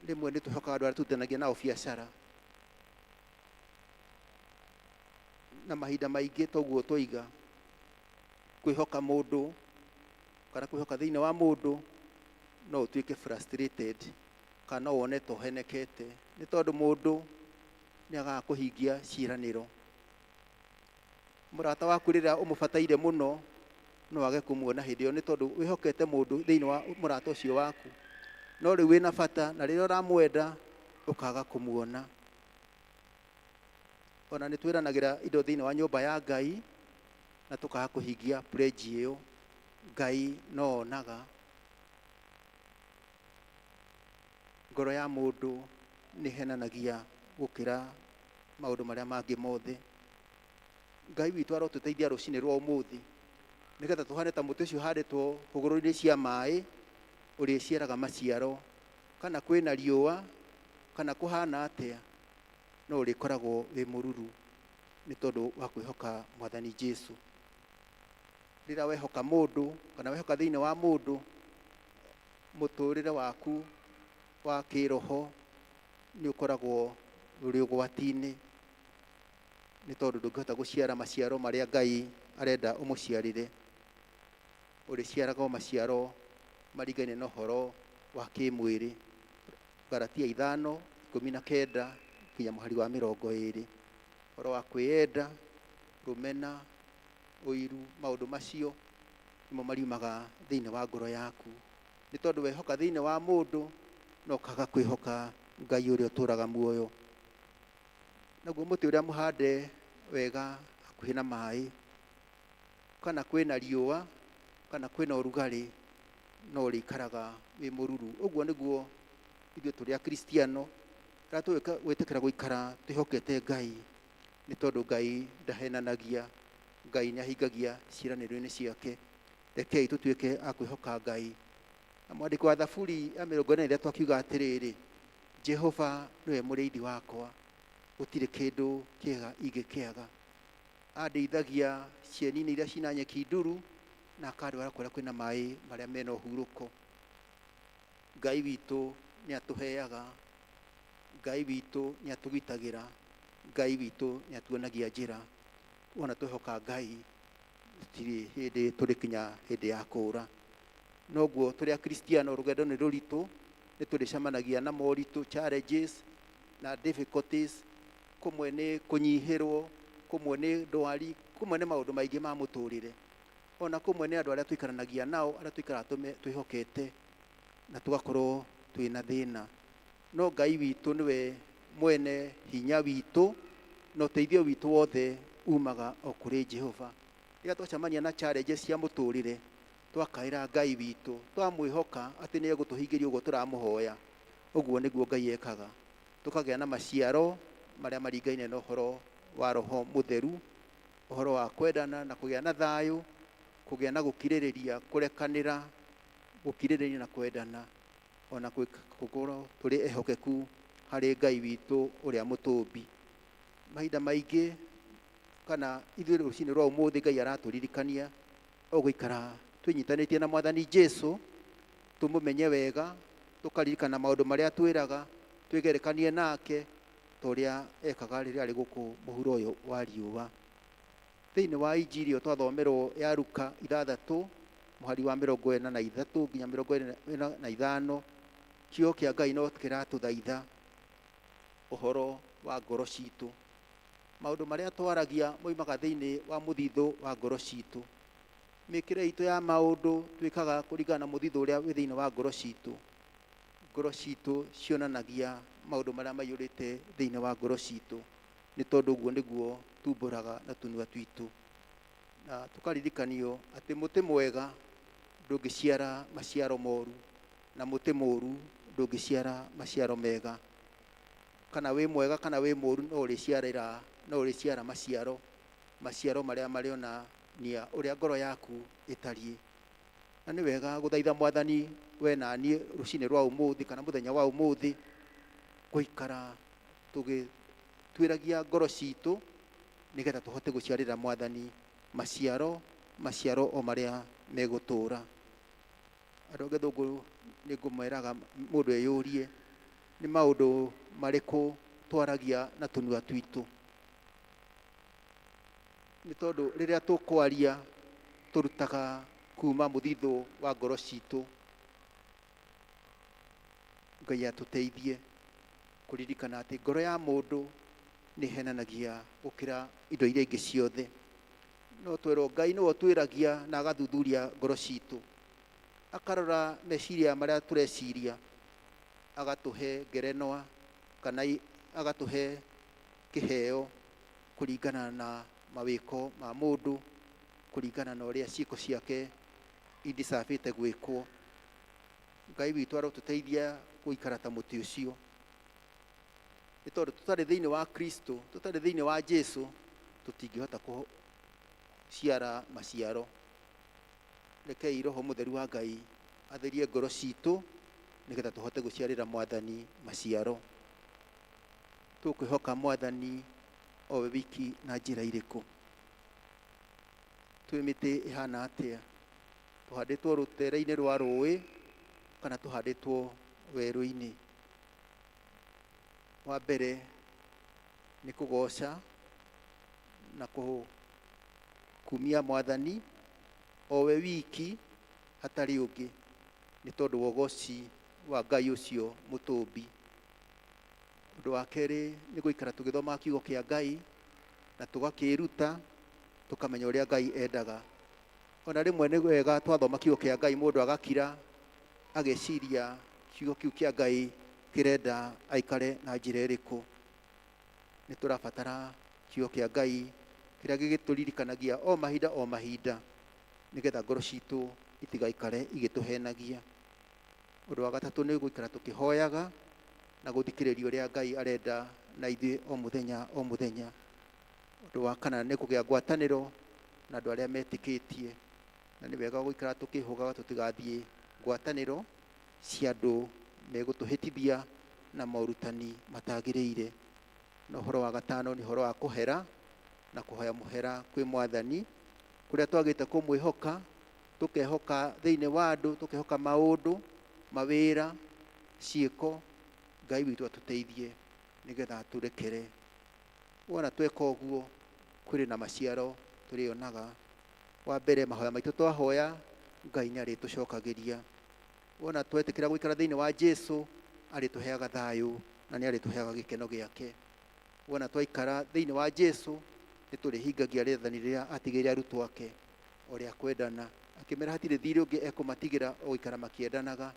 Rĩmwe nĩ twĩhokaga andũ arĩa tutanagia nao biacara, na mahinda maingĩ toguo twoiga kwĩhoka mũndũ kana kwĩhoka thĩinĩ wa mũndũ no ũtuĩke frustrated kana no wone tohenekete nĩ tondũ mũndũ nĩ agaga kũhingia ciĩranĩro. Mũrata waku rĩrĩa ũmũbataire mũno no wage kũmuona hĩndĩ ĩyo nĩ tondũ wĩhokete mũndũ thĩinĩ wa mũrata ũcio waku, no rĩu wĩna bata na rĩrĩa ũramwenda ũkaga kũmuona. Ona nĩ twĩranagĩra indo thĩinĩ wa nyũmba ya Ngai na tũkaga kũhingia pledge ĩyo. Ngai no onaga. Ngoro ya mũndũ nĩ henanagia gũkĩra maũndũ marĩa mangĩ mothe. Ngai witũ arotũteithia rũcinĩ rwa ũmũthĩ nĩgetha tũhane ta mũtĩ ũcio ũhandĩtwo hũgũrũrũ-inĩ cia maĩ ũrĩa ũciaraga maciaro, kana kwĩna riũa kana kũhana atĩa no ũrĩkoragwo wĩ mũruru nĩ tondũ wa kwĩhoka Mwathani Jesũ. Rĩrĩa wehoka mũndũ kana wehoka thĩinĩ wa mũndũ, mũtũrĩre waku wa kĩroho nĩ ũkoragwo ũrĩ ũgwati-inĩ nĩ tondũ ndũngĩhota gũciara maciaro marĩa Ngai arenda ũmũciarĩre. Ũrĩciaraga maciaro maringaine na ũhoro wa kĩmwĩrĩ. Galatia 5:19 nginya mũhari wa 20. Ũhoro wa kwĩenda, rũmena, ũiru, maũndũ macio nĩmo mariumaga thĩinĩ wa ngoro yaku. Nĩ tondũ wehoka thĩinĩ wa mũndũ no kaga kwĩhoka Ngai ũrĩa ũtũraga muoyo. Naguo mũtĩ ũrĩa mũhande wega hakuhĩ na maĩ, kana kwĩna riũa kana kwĩna ũrugarĩ no ũrĩikaraga wĩ mũruru. Ũguo nĩguo ithuĩ tũrĩ Akristiano rĩrĩa twĩtĩkĩra gũikara twĩhokete Ngai, nĩ tondũ Ngai ndahenanagia, Ngai nĩ ahingagia ciĩranĩro-inĩ ciake. Rekei tũtuĩke a kwĩhoka Ngai. Na mwandĩki wa Thaburi ya 44 twakiuga atĩrĩrĩ, Jehova nĩwe mũrĩithi wakwa, gũtirĩ kĩndũ kĩega ingĩkĩaga. Andeithagia cieni-inĩ iria cina nyeki nduru na akandwara kũrĩa kwĩna maĩ marĩa mena ũhurũko. Ngai witũ nĩ atũheaga, Ngai witũ nĩ atũgitagĩra, Ngai witũ nĩ atuonagia njĩra. Ona twĩhoka Ngai gũtirĩ hĩndĩ tũrĩkinya hĩndĩ ya kũũra. Noguo tũrĩ Akristiano rũgendo nĩ rũritũ, nĩ tũrĩcemanagia na moritũ, challenges na difficulties. Kũmwe nĩ kũnyihĩrwo, kũmwe nĩ ndwari, kũmwe nĩ maũndũ maingĩ ma mũtũrĩre. Ona kũmwe nĩ andũ arĩa tũikaranagia nao, arĩa tũikaraga twĩhokete na tũgakorwo twĩna thĩna. No Ngai witũ nĩwe mwene hinya witũ na ũteithio witũ wothe umaga o kũrĩ Jehova. Rĩrĩa twacemania na challenges cia mũtũrĩre, twakaĩra Ngai witũ, twamwĩhoka atĩ nĩ egũtũhingĩria ũguo tũramũhoya, ũguo nĩguo Ngai ekaga. Tũkagĩa na maciaro marĩa maringaine na ũhoro wa Roho Mũtheru, ũhoro wa kwendana na kũgĩa na thayũ, kũgĩa na gũkirĩrĩria, kũrekanĩra, gũkirĩrĩria na kwendana, ona gũkorwo tũrĩ ehokeku harĩ Ngai witũ ũrĩa mũtũmbi. Mahinda maingĩ kana ithuĩ rũcinĩ rwa ũmũthĩ Ngai aratũririkania o gũikara twĩnyitanĩtie na Mwathani Jesũ, tũmũmenye wega, tũkaririkana maũndũ marĩa twĩraga, twĩgerekanie nake ta ũrĩa ekaga rĩrĩa arĩ gũkũ mũhuro ũyũ wa riũa. Thĩinĩ wa injiri ĩyo twathomerwo ya Luka 6 mũhari wa 43 nginya 45, kiugo kĩa Ngai no kĩratũthaitha ũhoro wa ngoro citũ. Maũndũ marĩa twaragia moimaga thĩinĩ wa mũthithũ wa ngoro citũ. Mĩkĩre itũ ya maũndũ twĩkaga kũringana na mũthithũ ũrĩa wĩ thĩinĩ wa ngoro citũ. Ngoro citũ cionanagia maũndũ marĩa maiyũrĩte thĩinĩ wa ngoro citũ, nĩ tondũ ũguo nĩguo tumbũraga na tũnua twitũ. Na tũkaririkanio atĩ mũtĩ mwega ndũngĩciara maciaro moru na mũtĩ mũru ndũngĩciara maciaro mega. Kana wĩ mwega kana wĩ mũru no ũrĩciara maciaro marĩa marĩonania ũrĩa ngoro yaku ĩtariĩ. Na nĩ wega gũthaitha Mwathani we na niĩ rũcinĩ rwa ũmũthĩ kana mũthenya wa ũmũthĩ gũikara tũgĩtuĩragia ngoro citũ nĩgetha tũhote gũciarĩra Mwathani maciaro o marĩa megũtũũra. Andũ a Gĩthũngũ nĩ ngũmeraga mũndũ eyũrie nĩ maũndũ marĩkũ twaragia na tũnua twitũ, nĩ tondũ rĩrĩa tũkwaria tũrutaga kuma mũthithũ wa ngoro citũ. Ngai atũteithie kũririkana atĩ ngoro ya mũndũ nĩ henanagia gũkĩra indo iria ingĩ ciothe. No twerwo Ngai nĩwe ũtwĩragia na agathuthuria ngoro citũ, akarora meciria marĩa tũreciria, agatũhe ngerenwa kana agatũhe kĩheo kũringana na mawĩko ma mũndũ, kũringana na ũrĩa ciĩko ciake idicabĩte gwĩkwo. Ngai witũ arotũteithia gũikara ta mũtĩ ũcio, nĩ tondũ tũtarĩ thĩinĩ wa Kristo, tũtarĩ thĩinĩ wa Jesũ, tũtingĩhota gũciara maciaro. Rekei Roho Mũtheru wa Ngai atherie ngoro citũ nĩgetha tũhote gũciarĩra Mwathani maciaro. Tũkwĩhoka Mwathani o we wiki na njĩra irĩkũ? Twĩ mĩtĩ ĩhana atĩa? Tũhandĩtwo rũtere-inĩ rwa rũĩ kana tũhandĩtwo werũ-inĩ? Wa mbere nĩ kũgoca na kumia Mwathani o we wiki hatarĩ ũngĩ, nĩ tondũ wa ũgoci wa Ngai ũcio mũtũmbi. Ũndũ wa kerĩ nĩ gũikara tũgĩthoma kiugo kĩa Ngai na tũgakĩruta, tũkamenya ũrĩa Ngai endaga. Ona rĩmwe nĩ wega twathoma kiugo kĩa Ngai mũndũ agakira ageciria kiugo kiu kĩa Ngai kĩrenda aikare na njĩra ĩrĩkũ. Nĩ tũrabatara kiugo kĩa Ngai kĩrĩa gĩgĩtũririkanagia o mahinda nĩgetha ngoro citũ itigaikare igĩtũhenagia. Ũndũ wa gatatũ nĩ gũikara tũkĩhoyaga na gũthikĩrĩria ũrĩa Ngai arenda na ithuĩ o mũthenya o mũthenya. Ũndũ wa kana nĩ kũgĩa ngwatanĩro na andũ arĩa metĩkĩtie, na nĩ wega gũikara tũkĩhũgaga tũtigathiĩ ngwatanĩro cia andũ megũtũhĩtithia na morutani matagĩrĩire. Na ũhoro wa gatano nĩ ũhoro wa kũhera na kũhoya mũhera kwĩ Mwathani, kũrĩa twagĩte kũmwĩhoka, tũkehoka thĩinĩ wa andũ, tũkehoka maũndũ, mawĩra, ciĩko. Ngai witũ atũteithie nĩgetha atũrekere. Wona tweka ũguo kũrĩ na maciaro tũrĩonaga. Wa mbere, mahoya maitũ twahoya Ngai nĩ arĩtũcokagĩria. Wona twetĩkĩra gũikara thĩinĩ wa Jesũ, arĩtũheaga thayũ na nĩ arĩtũheaga gĩkeno gĩake. Wona twaikara thĩinĩ wa Jesũ, nĩ tũrĩhingagia rĩathani rĩrĩa atigĩire arutwo ake o rĩa kwendana, akĩmera hatirĩ thirĩ ũngĩ ekũmatigĩra o gũikara makĩendanaga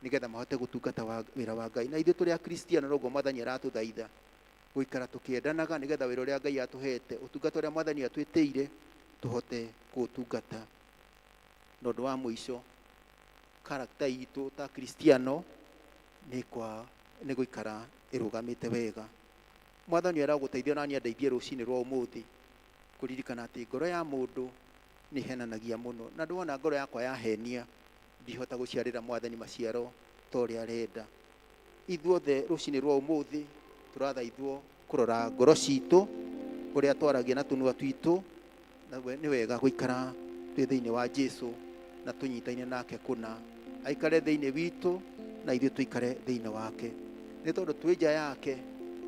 nĩgetha mahote gũtungata wĩra wa Ngai. Na ithuĩ tũrĩ akristiano noguo Mwathani aratũthaitha gũikara tũkĩendanaga nĩgetha wĩra ũrĩa Ngai atũhete, ũtungata ũrĩa Mwathani atwĩtĩire, tũhote kũũtungata. Na ũndũ wa mũico, karakta itũ ta kristiano nĩ gũikara ĩrũgamĩte wega. Mwathani aragũteithia nani andeithie rũcinĩ rwa ũmũthĩ kũririkana atĩ ngoro ya mũndũ nĩ henanagia mũno, na ndona ngoro yakwa yahenia ndihota gũciarĩra Mwathani maciaro ta ũrĩa arenda. Ithuothe rũcinĩ rwa ũmũthĩ tũrathaithwo kũrora ngoro citũ, ũrĩa twaragia na tũnua twitũ, na nĩ wega gũikara twĩ thĩinĩ wa Jesũ na tũnyitaine nake kũna, aikare thĩinĩ witũ na ithuĩ tũikare thĩinĩ wake, nĩ tondũ twĩ nja yake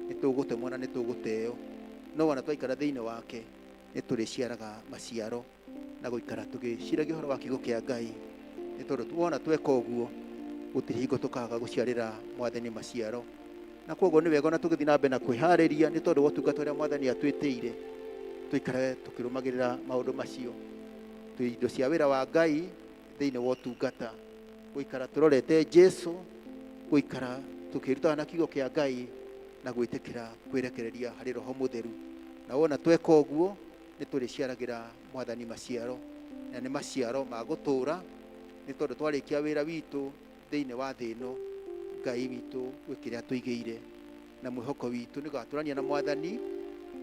nĩ tũgũtemwo na nĩ tũgũteo, no wona twaikara thĩinĩ wake nĩ tũrĩciaraga maciaro na gũikara tũgĩciragia ũhoro wa kiugo kĩa Ngai, nĩ tondũ wona tweka ũguo gũtirĩ hingo tũkaga gũciarĩra Mwathani maciaro. Na koguo nĩ wega ona tũgĩthiĩ na mbere na kwĩharĩria, nĩ tondũ ũtungata ũrĩa Mwathani atwĩtĩire tũikare tũkĩrũmagĩrĩra maũndũ macio, twĩ indo cia wĩra wa Ngai thĩinĩ wa ũtungata, gũikara tũrorete Jesũ, gũikara tũkĩrutaga na kiugo kĩa Ngai na gwĩtĩkĩra kwĩrekereria harĩ Roho Mũtheru. Na wona tweka ũguo nĩ tũrĩciaragĩra Mwathani maciaro, na nĩ maciaro ma gũtũũra, nĩ tondũ twarĩkia wĩra witũ thĩinĩ wa thĩ ĩno, Ngai witũ gwĩkĩrĩa tũigĩire, na mwĩhoko witũ nĩ gatũrania na Mwathani,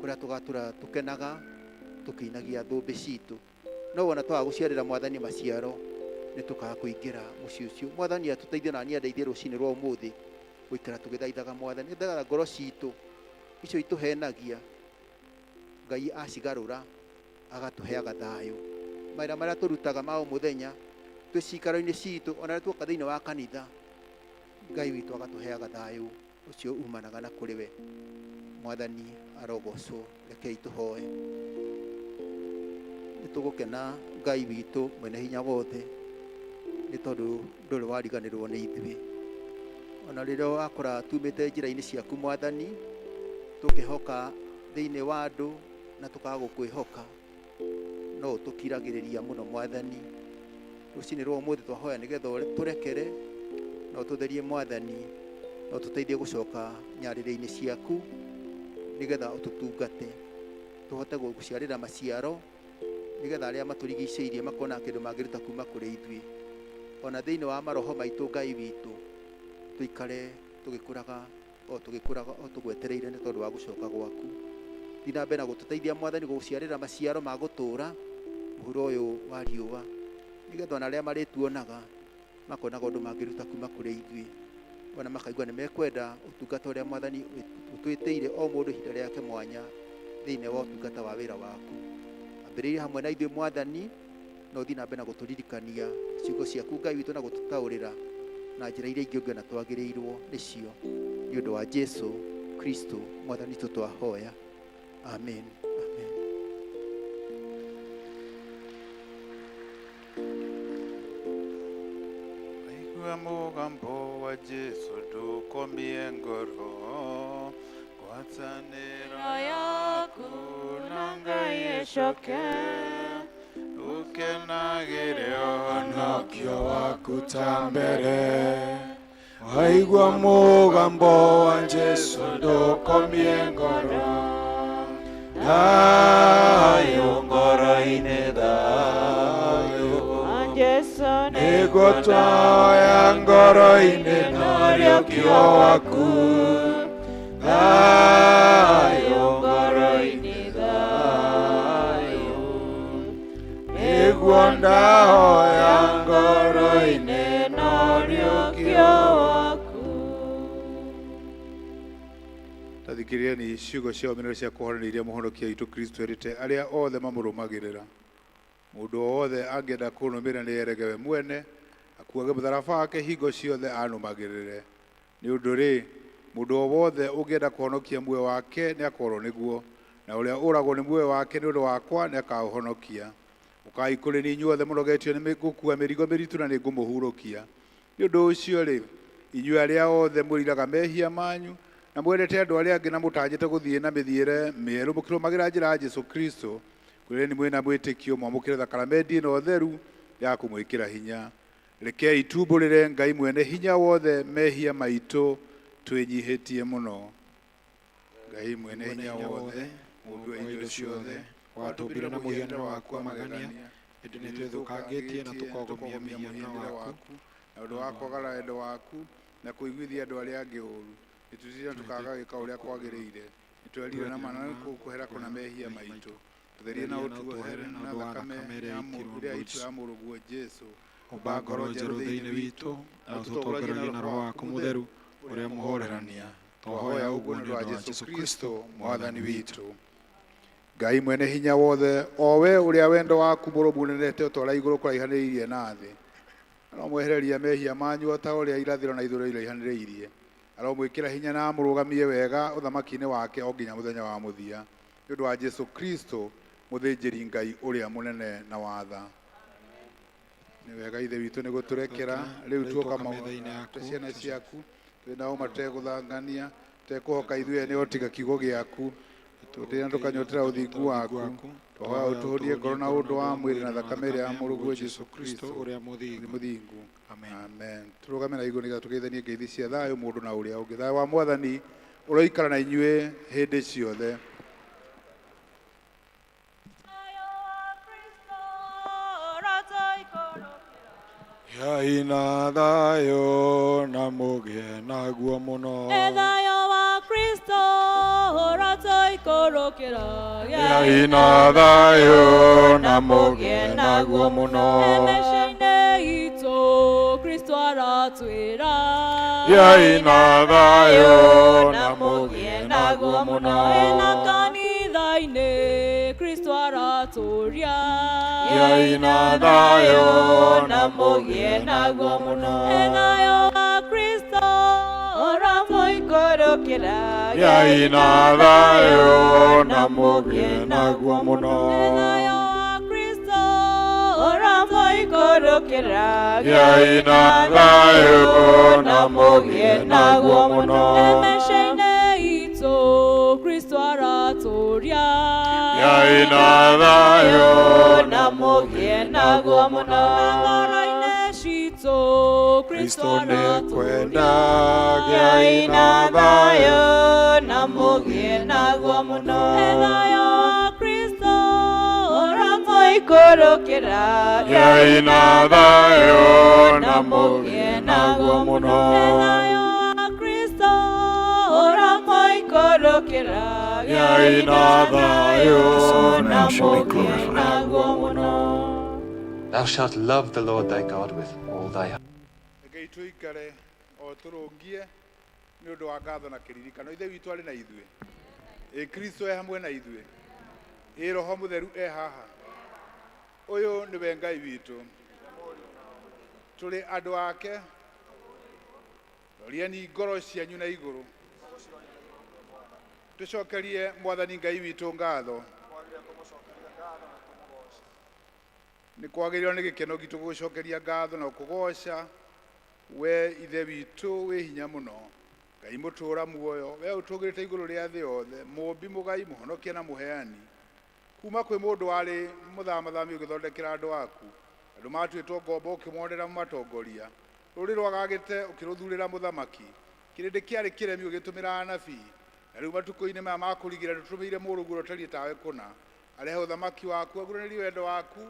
kũrĩa tũgatũra tũkenaga tũkĩinagia thũmbĩ citũ. No wona twaga gũciarĩra Mwathani maciaro nĩ tũkaga kũingĩra mũciĩ ũcio. Mwathani atũteithie na niĩ andeithie rũcinĩ rwa ũmũthĩ gũikara tũgĩthaithaga Mwathani, nĩgetha ngoro citũ icio itũhenagia Ngai acigarũra agatũheaga thayũ, maira maria turutaga ma o muthenya twi cikaro-inĩ citũ ona rĩrĩa tuoka thĩinĩ wa kanitha Ngai witũ agatũheaga thayũ ũcio umanaga na kũrĩ we. Mwathani arogocwo. Rekei tũhoe. Nĩ tũgũkena Ngai witũ mwene hinya wothe nĩ tondũ ndũrĩ wariganĩrwo nĩ ithuĩ. Ona rĩrĩa wakora tumĩte njĩra-inĩ ciaku Mwathani, tũkĩhoka thĩinĩ wa andũ na tũkaga gũkwĩhoka, no tũkiragĩrĩria mũno Mwathani. Rũcinĩ rwa ũmũthĩ twahoya nĩgetha tũrekere, no tũtherie Mwathani, no tũteithie gũcoka nyarĩrĩ-inĩ ciaku nĩgetha ũtũtungate, tũhote gũciarĩra maciaro nĩgetha arĩa matũrigicĩirie makona kĩndũ mangĩruta kuma kũrĩ ithuĩ. Ona thĩinĩ wa maroho maitũ Ngai witũ, tũikare tũgĩkũraga o tũgwetereire nĩ tondũ wa gũcoka gwaku. Thiĩ na mbere na gũtũteithia Mwathani gũciarĩra maciaro ma gũtũũra mũhuro ũyũ wa riũa, nĩgetha ona arĩa marĩtuonaga makonaga ũndũ mangĩruta kuma kũrĩ ithuĩ, ona makaigua nĩ mekwenda ũtungata ũrĩa Mwathani ũtwĩtĩire o mũndũ ihinda rĩake mwanya thĩinĩ wa ũtungata wa wĩra waku. Ambĩrĩria hamwe na ithuĩ Mwathani, no thiĩ na mbere na gũtũririkania ciugo ciaku Ngai witũ na gũtũtaũrĩra na njĩra iria ingĩ ũngĩona twagĩrĩirwo nĩcio, nĩ ũndũ wa Jesũ Kristo Mwathani witũ twahoya. Amen. Amen. Aigua mũgambo wa Jesũ ndũkomie ngoro, ngwatanĩro yaku na Ngai ĩcoke, ũkenagĩre ũhonokio waku ta mbere. Waigua mũgambo wa Jesũ ndũkomie ngoro, thayũ ngoro-inĩ thayũ, nĩngũtwaya ngoro-inĩ na ũriũkio waku, thayũ ngoro-inĩ thayũ, nĩguo ndahoya ngoro-inĩ na ũriũkio waku. Tathikĩrĩriani ciugo cia ũmĩrĩria cia kũhoorera iria mũhonokia witũ Kristo erĩte arĩa othe mamũrũmagĩrĩra. Mũndũ o wothe angĩenda kũnũmĩrĩra nĩerege we mwene, akuage mũtharaba wake hingo ciothe anũmagĩrĩre. Nĩ ũndũ rĩ, mũndũ o wothe ũngĩenda kũhonokia muoyo wake nĩakorwo nĩguo, na ũrĩa ũragwo nĩ muoyo wake nĩ ũndũ wakwa nĩakaũhonokia. Ũkai kũrĩ niĩ inyuothe mũnogetio nĩ gũkua mĩrigo mĩritũ na nĩngũmũhurũkia. Nĩ ũndũ ũcio rĩ, inyuĩ arĩa othe mũriraga mehia manyu na mwendete andũ arĩa angĩ na mũtanyĩte gũthiĩ na mĩthiĩre mĩerũ mũkĩrũmagĩra njĩra ya Jesũ Kristo, kwĩreni mwĩna mwĩtĩkio mwamũkĩre thakramenti ĩno theru ya kũmwĩkĩra hinya. Rekei tumbũrĩre Ngai mwene hinya wothe mehia maitũ twĩnyihĩtie mũno. Ngai mwene hinya wothe, mũmbi wa indo ciothe, watũmbire na mũhianĩre waku wa magania, hĩndĩ nĩ twĩthũkangĩtie na tũkogomia mũhianĩre waku, na ũndũ wa kwaga wendo waku na kũiguithia andũ arĩa angĩ ũũru, nĩtũtire tũkaga gwĩka ũrĩa kwagĩrĩire, nĩtwerire na mana kũhera kũna mehia maitũ, tũtherie na ũtuohere na thakame ya ĩrĩa itũ ya mũrũguo Jesũ, ũmba ngoro njerũ thĩinĩ witũ, na ũtũtongoragie na Roho waku mũtheru ũrĩa mũhorerania. Twahoya ũguo nĩ ũndũ wa Jesũ Kristo Mwathani witũ. Ngai mwene hinya wothe, o we ũrĩa wendo waku mũrũmu ũnenete ũtwara igũrũ kũraihanĩrĩirie na thĩ, aromwehereria mehia manyu o ta ũrĩa irathĩro na ithũĩro iraihanĩrĩirie, aromwĩkĩra hinya na amũrũgamie wega ũthamaki-inĩ wake o nginya mũthenya wa mũthia, nĩ ũndũ wa Jesũ Kristo mũthĩnjĩri Ngai ũrĩa mũnene na watha. Nĩ wega ithe witũ nĩ gũtũrekera rĩu tuoka maũndũ ciana ciaku twĩna ũma tegũthangania tekũhoka ithuĩ nĩ otiga kiugo gĩaku, tũtĩna tũkanyotera ũthingu waku, twahoya ũtũhũrie ngoro na ũndũ wa mwĩrĩ na thakame ĩrĩa ya mũrũguo Jesũ Kristo ũrĩa mũthingu. Amen. Tũrũgame na igũrũ nĩgetha tũgeithanie ngeithi cia thayũ mũndũ na ũrĩa ũngĩ. Thayũ wa Mwathani ũroikara na inyuĩ hĩndĩ ciothe. Yai na thayũ na mũgĩe naguo mũno. Thayũ wa Kristo ũratũikũrũkĩra. Yai na thayũ na mũgĩe naguo mũno. Mĩciĩ-inĩ itũ Kristo aratwĩra. Yai na thayũ na mũgĩe naguo mũno. Na kanitha-inĩ Kristo aratũria. Ngai na thayo na mugie naguo muno. Thayo wa Kristo ũramũikũrũkĩra. Ngai na thayo na mugie naguo muno. Thayo wa Kristo ũramũikũrũkĩra. Ngai na thayo na mugie naguo muno. Mĩciĩ-inĩ itũ Kristo aratũũria. Ngai na thayo na mugie naguo muno. Ngoro-inĩ citũ Kristo nĩkwenda. Ngai na thayo na mugie naguo muno. Thayo wa Kristo ũramũikũrũkĩra. Ngai na thayo na mugie naguo muno. Thayo wa Kristo ũramũikũrũkĩra. Ngai na thayo na mugie naguo muno. Thou shalt love the Lord thy God with all thy heart. Ngai tuikare o turungie ni undu wa ngatho na kiririkano. Ithe witũ arĩ na ithuĩ, Kristo e hamwe na ithuĩ, Roho Mũtheru e haha. Ũyũ nĩwe Ngai witũ, tũrĩ andũ ake. Roriani ngoro cianyu na igũrũ, tũcokerie Mwathani Ngai witũ ngatho. Nĩ kwagĩrĩirwo nĩ gĩkeno gitũ gũgũcokeria ngatho na kũgoca we Ithe witũ wĩ hinya mũno, Ngai mũtũũra muoyo, we ũtũũgĩrĩte igũrũ rĩa thĩ yothe, mũmbi mũgai mũhonokia na mũheani. Kuma kwĩ mũndũ warĩ mũthamathami ũgĩthondekera andũ aku, andũ matuĩtwo ngombo ũkĩmonera matongoria, rũrĩ rwagagĩte ũkĩrũthurĩra mũthamaki, kĩrĩndĩ kĩarĩ kĩremi ũgĩtũmĩra anabii, na rĩu matukũ-inĩ maya ma kũrigĩra ndũtũmĩire mũrũguo ũtariĩ tawe kũna, arehe ũthamaki waku aguũranĩrie wendo waku,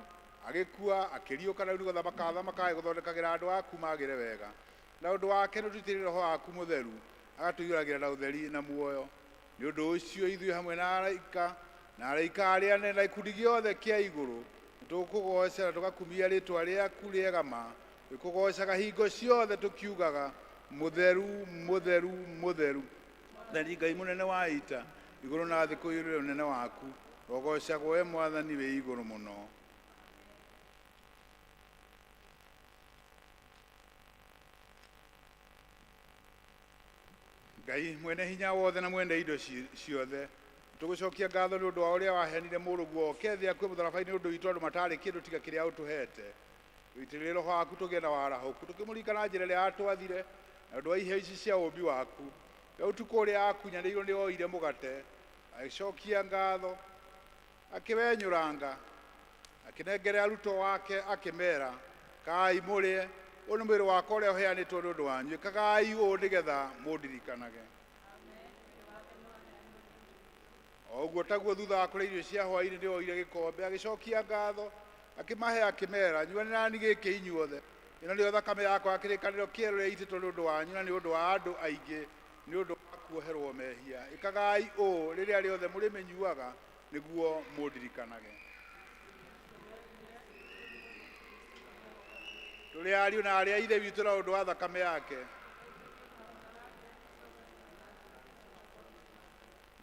agĩkua akĩriũka, na rĩu nĩgetha makathamaka gũthondekagĩra andũ aku magĩre wega, na ũndũ wake nĩũtũitĩrĩire Roho waku Mũtheru agatũiyũragĩra na ũtheri na muoyo. Nĩ ũndũ ũcio ithuĩ hamwe na araika arĩa anene na gĩkundi gĩothe kĩa igũrũ nĩtũkũgoca na tũgakumia rĩĩtwa rĩaku rĩegama, twĩkũgocaga hingo ciothe tũkiugaga mũtheru mũtheru mũtheru. Thani Ngai mũnene wa ita, igũrũ na thĩ kũiyũrĩrwo ũnene waku, rogocagwo we Mwathani wĩ igũrũ mũno. Ngai mwene hinya wothe na mwene indo ciothe, tũgũcokia ngatho nĩ ũndũ wa ũrĩa waheanire mũrũguo oke thĩ akuĩ mũtharaba-inĩ ũndũ witũ andũ matarĩ kĩndũ tiga kĩrĩa ũtũhete. Wĩitĩrĩrie Roho waku tũgĩe na warahũku, tũkĩmũrika na njĩra ĩrĩa atwathire na ũndũ wa iheo ici cia ũmbi waku. We ũtukũ ũrĩa akunyanĩirwo nĩ oire mũgate, agĩcokia ngatho, akĩwenyũranga, akĩnengere arutwo wake akĩmera, kai mũrĩe, ũyũ nĩ mwĩrĩ wakwa ũrĩa ũheanĩtwo nĩ ũndũ wanyu, ĩkagai ũũ nĩgetha mũndirikanage. O ũguo taguo thutha wa kũrĩa irio cia hwaĩ-inĩ nĩ oire gĩkombe, agĩcokia ngatho, akĩmahe akĩmera, nyuanĩrai gĩkĩ inyuothe, ĩno nĩyo thakame yakwa ya kĩrĩkanĩro kĩerũ ĩrĩa ĩitĩtwo nĩ ũndũ wanyu na nĩ ũndũ wa andũ aingĩ, nĩ ũndũ wa kuoherwo mehia. Ĩkagai ũũ rĩrĩa rĩothe mũrĩmĩnyuaga nĩguo mũndirikanage. Tũrĩ ariũ na arĩa a Ithe witũ na ũndũ wa thakame yake.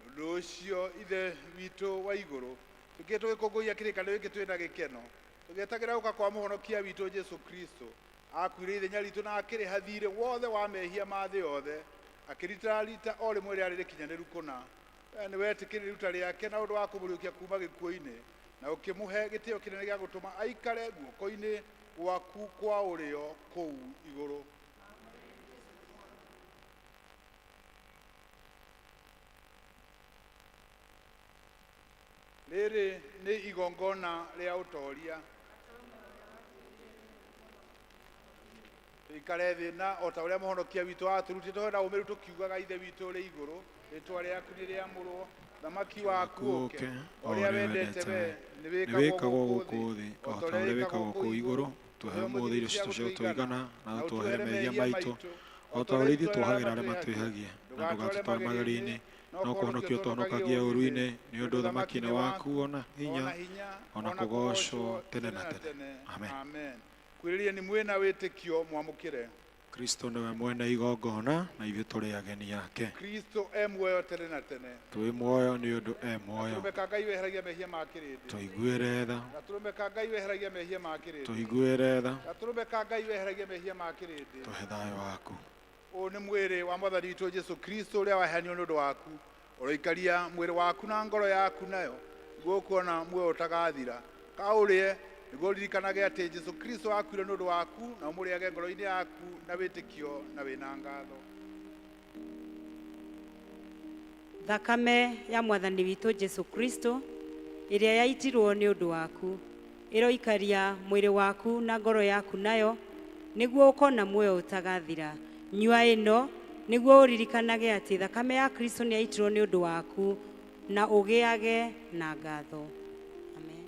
Ũndũ ũcio Ithe witũ wa igũrũ, tũkĩrĩ tũgĩkũngũiya kĩrĩkanĩro gĩkĩ twĩ na gĩkeno, tũgĩetagĩra gũka kwa mũhonokia witũ Jesũ Kristo, akuire ithenya ritũ na akĩrĩha thirĩ wothe wa mehia ma thĩ yothe, akĩrita rita o rĩmwe rĩarĩ rĩkinyanĩru kũna. Nĩ wetĩkĩrire iruta rĩake na ũndũ wa kũmũriũkia kuuma gĩkuũ-inĩ, na ũkĩmũhe gĩtĩo kĩnene gĩa gũtũma aikare guoko-inĩ gwaku kwa ũrĩo kũu igũrũ. Rĩrĩ nĩ igongona rĩa ũtoria. Tũikare thĩ na o ta ũrĩa mũhonokia witũ atũrutĩte na ũmĩrĩru tũkiugaga Ithe witũ ũrĩ igũrũ, rĩĩtwa rĩaku nĩrĩamũrwo, thamaki waku ũke, o ũrĩa wendete we nĩ wĩkagwo gũkũ thĩ o ta ũrĩa wĩkagwo kũu igũrũ. Tũhe ũmũthĩ irio citũ cia gũtũigana na ũtũhere mehia maitũ o ta ũrĩa ithuĩ tuohagĩra arĩa matwĩhagia, na ndũgatũtware magerio-inĩ, no kũhonokia ũtũhonokagie ũũru-inĩ, nĩ ũndũ ũthamaki-inĩ waku ona hinya ona kũgocwo tene na tene. Amen. Kwĩrĩria nĩ mwĩna wĩtĩkio mwamũkĩre. Kristo niwe mwene igongona na ithuĩ tũrĩ ageni ake. Kristo muoyo tene na tene. Twĩ muoyo nĩ ũndũ muoyo. Tũrũmeka Ngai weheragia mehia ma kĩrĩndĩ. Tũiguĩre tha. Na tũrũmeka Ngai weheragia mehia ma kĩrĩndĩ. Tũiguĩre tha. Na tũrũmeka Ngai weheragia mehia ma kĩrĩndĩ. Tũhe thayũ waku. Ũyũ nĩ mwĩrĩ wa Mwathani witũ Jesu Kristo ũrĩa waheanirwo nĩ ũndũ waku. Ũroikaria mwĩrĩ waku na ngoro yaku nayo nĩguo kuona muoyo ũtagathira. Kaũrĩe nĩguo ririkanaga atĩ Jesu Kristo akuire nĩ ũndũ waku na ũmũrĩage ngoro-inĩ yaku na wĩtĩkio na wĩna ngatho. Thakame ya Mwathani witũ Jesu Kristo ĩrĩa yaitirwo nĩ ũndũ waku ĩroikaria mwĩrĩ waku na ngoro yaku nayo nĩguo ũkona muoyo ũtagathira. Nyua ĩno nĩguo ũririkanage atĩ thakame ya Kristo nĩ yaitirwo nĩ ũndũ waku na ũgĩage na ngatho. Amen.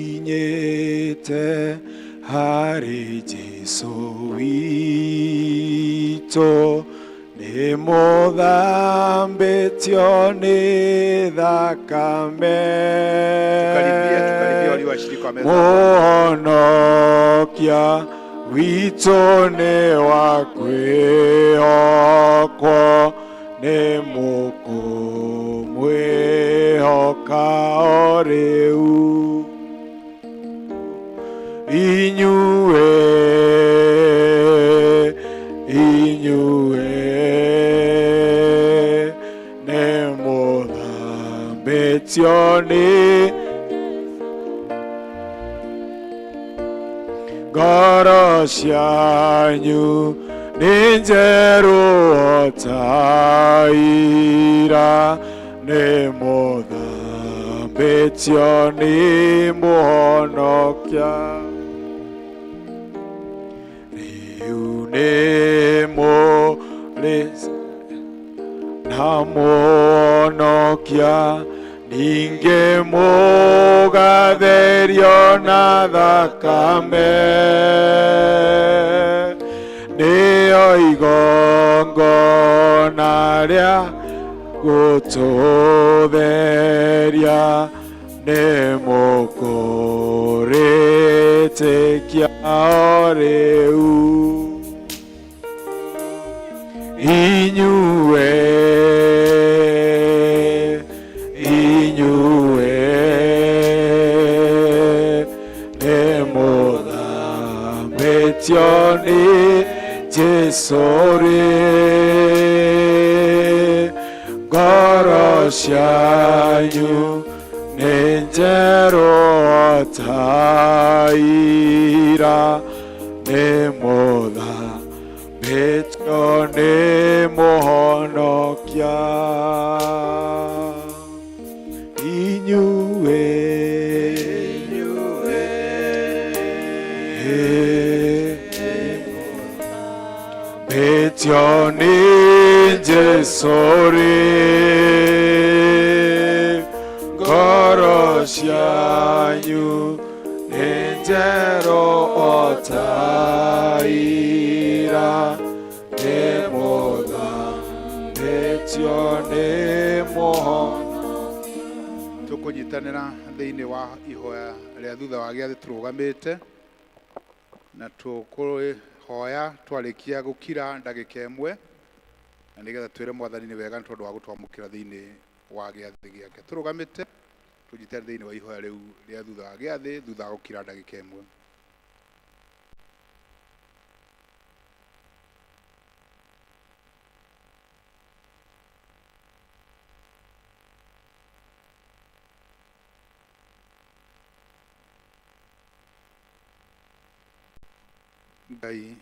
Kinyete hari Jesu witũ nĩ mũthambĩtio nĩ thakame mũhonokia witũ nĩ wa kwĩhokwo nĩ mũkũmwĩhoka o rĩu. Inyue nĩ mũthambĩtio nĩ ngoro cianyu nĩ njerũ o ta ira nĩ mũthambĩtio nĩ mũhonokia. Rĩu nĩ mũrĩ na mũhonokia ningĩ mũgatherio na thakame nĩyo igongona rĩa gũtũtheria nĩ mũkũrĩtĩkia o rĩu. Inyue nĩ mũthambĩtio nĩ Jesu rĩ ngoro cianyu nĩ njerũ o ta ira nĩ mũthambĩtio nĩ mũhonokia. Inyue mũthambĩtio nĩ Jesu rĩ ngoro cianyu nĩ njerũ o ta ira nĩ mũthambĩtio nĩ mũhonokia. Tũkũnyitanĩra thĩinĩ wa ihoya rĩa thutha wa gĩathĩ tũrũgamĩte na tũkũhoya twarĩkia gũkira ndagĩka ĩmwe na nĩgetha twĩre Mwathani nĩ wega nĩ tondũ wa gũtwamũkĩra thĩinĩ wa gĩathĩ gĩake. Tũrũgamĩte tũnyitanĩre thĩinĩ wa ihoya rĩu rĩa thutha wa gĩathĩ thutha wa gũkira ndagĩka ĩmwe. Ngai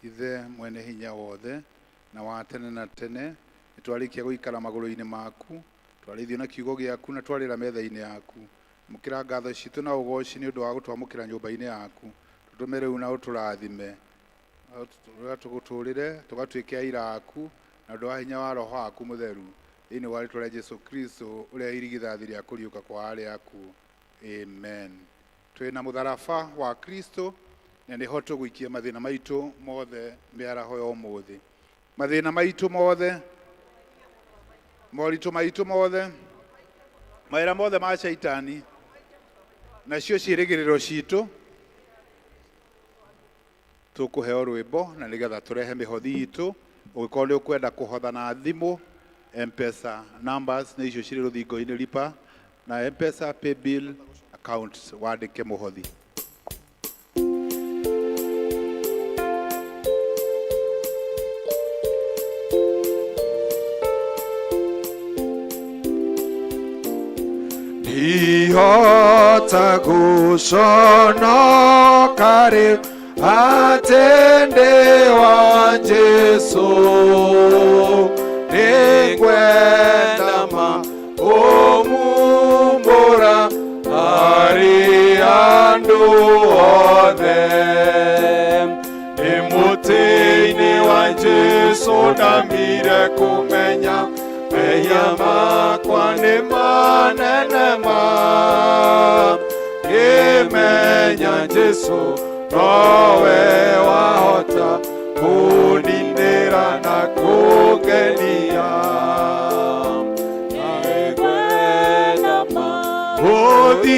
ithe mwene hinya wothe na wa tene na tene nĩtwarĩkia gũikara magũrũ-inĩ maku twarĩithio na kiugo gĩaku na twarĩra metha-inĩ yaku mukira ngatho citu na ugoci ni undu wa gutwamukira nyumba-ini yaku tutumire una uturathime tuguturire tugatuikia ira aku na undu wa hinya wa roho waku mutheru thiini wa ritwa ria Jesu Kristo uria irigithathi ria kuriuka kwa aria aku. Amen. Twina mutharaba wa Kristo na niho tuguikia mathina maitu mothe miaraho ya umuthi. Mathina maitu mothe, moritu maitu mothe, maira mothe ma shaitani na cio ciirigiriro citu tukuheo rwimbo na nigetha turehe mihothi itu. Ugikorwo ni ukwenda kuhotha na thimu, M-Pesa numbers ni icio ciri ruthingo-ini lipa na M-Pesa paybill account wandike muhothi. Ihota gushonoka riu atendewa Jesu ningwenda umumbura hari andu othe nimuti-ini wa Jesu ndamire kumenya mehia makwa ni manene ma ngimenya Jesu nowe wahota kunindira na kungenia naigwenda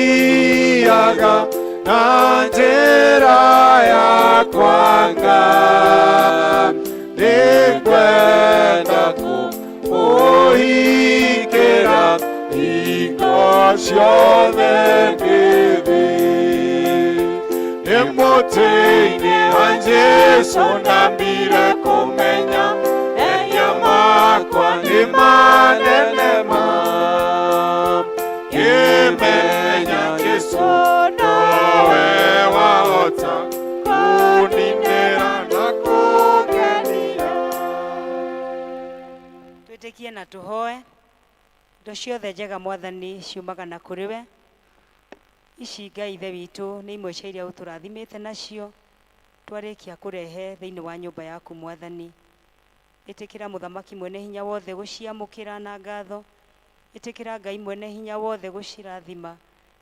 uthiaga na njira ya kwanga ningwenda kumuhikira hingo ciothe ngithi nimuti-ini wa Jesu ndambire kumenya mehia makwa ni manene ma ngimenya Jesu nowe wahota kunindira na kungenia. Twitikie na tuhoe. Ndo ciothe njega Mwathani ciumaga na kuri we. Ici Ngai ithe witũ nĩ imwe cia iria ũtũrathimĩte nacio twarĩkia kũrehe thĩinĩ wa nyũmba yaku Mwathani. Ĩtĩkĩra mũthamaki mwene hinya wothe gũciamũkĩra na ngatho. Ĩtĩkĩra Ngai mwene hinya wothe gũcirathima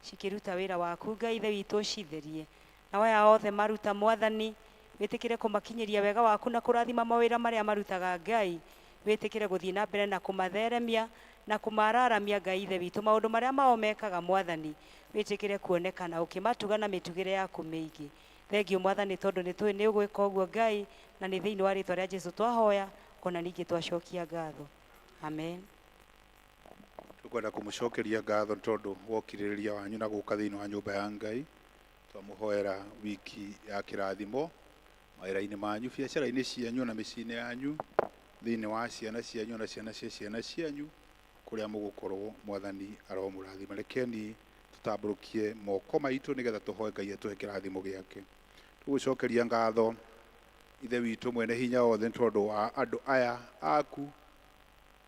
cikĩruta wĩra waku Ngai ithe witũ ũcitherie. Na aya othe maruta Mwathani wĩtĩkĩre kũmakinyĩria wega waku na kũrathima mawĩra marĩa marutaga Ngai. Wĩtĩkĩre gũthiĩ na mbere na kũmatheremia na kũmararamia Ngai ithe witũ maũndũ marĩa mao mekaga Mwathani. Wĩtĩkĩre kuonekana ũkĩmatuga na mĩtugĩre yaku mĩingĩ. Thengiũ Mwathani tondũ nĩ tũĩ nĩ ũgwĩka ũguo Ngai na nĩ thĩinĩ wa rĩĩtwa rĩa Jesu twahoya ona ningĩ twacokia ngatho. Amen. Tukwenda kumucokeria ngatho tondũ wokirĩrĩria wanyu na gũka thĩinĩ wa nyũmba ya Ngai. Twamuhoera wiki ya kĩrathimo mawĩra-inĩ manyu, biacara-inĩ cianyu na mĩciĩ-inĩ yanyu, thĩinĩ wa ciana cianyu na ciana cia ciana cianyu kũrĩa mũgũkorwo Mwathani aromũrathima. Rekeni tutambũrũkie moko maitũ nĩgetha tũhoe Ngai atũhe kĩrathimo gĩake. Tũgũcokeria ngatho ithe witũ mwene hinya wothe tondũ wa andũ aya aku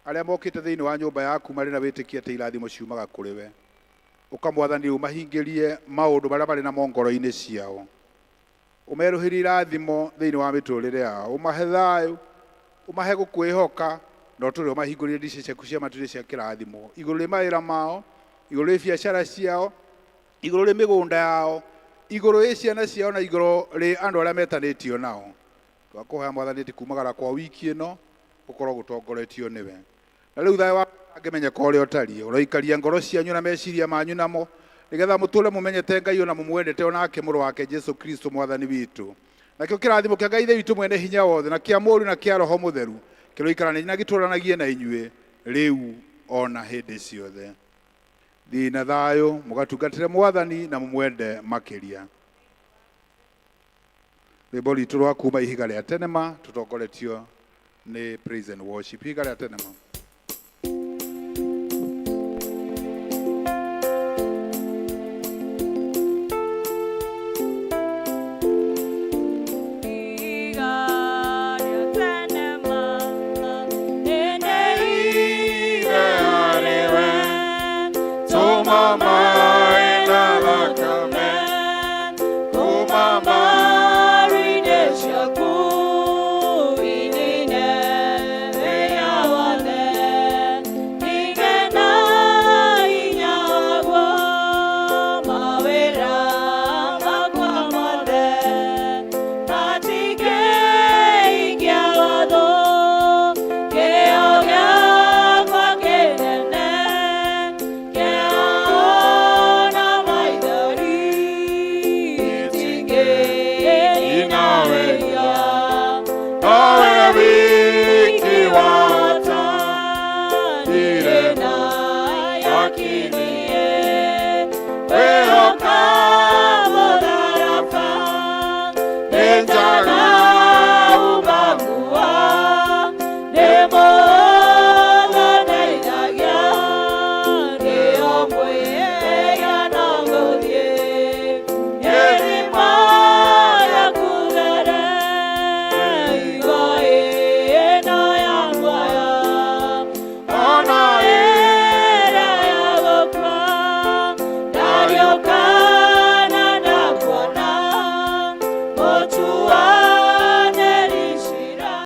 arĩa mokĩte thĩinĩ wa nyũmba yaku marĩ na wĩtĩkia atĩ irathimo ciumaga kũrĩ we. Ũkamwathani ũmahingĩrie maũndũ marĩa marĩ na ngoro-inĩ ciao. Ũmerũhĩrie irathimo thĩinĩ wa mĩtũrĩre yao. Ũmahe thayũ, ũmahe gũkwĩhoka na ũtũre ũmahingũrĩre ndirica ciaku cia matũrĩ cia kĩrathimo. Igũrũ rĩ mawĩra mao, igũrũ rĩ biacara ciao, igũrũ rĩ mĩgũnda yao, igũrũ rĩ ciana ciao na igũrũ rĩ andũ arĩa metanĩtio nao. Twakũhoya Mwathani atĩ kumagara kwa wiki ĩno gũkorwo gũtongoretio nĩwe. Na rĩu thayũ waku angĩmenyeka ũrĩa ũtariĩ, ũroikaria ngoro cianyu na meciria manyu namo nĩgetha mũtũre mũmenyete Ngai ona mũmwendete onake mũrũ wake Jesu Kristo Mwathani witũ. Nakĩo kĩrathimo kĩa Ngai ithe witũ mwene hinya wothe na kĩa Mũriũ na kĩa Roho Mũtheru kĩroikaranagia na gĩtũũranagie na inyuĩ rĩu ona hĩndĩ ciothe. Thiĩ na thayũ mũgatungatĩre Mwathani na mũmwende makĩria. Rwĩmbo rwitũ rwa kuuma ihiga rĩa tenema tũtongoretio nĩ Praise and Worship. Ihiga rĩa tenema.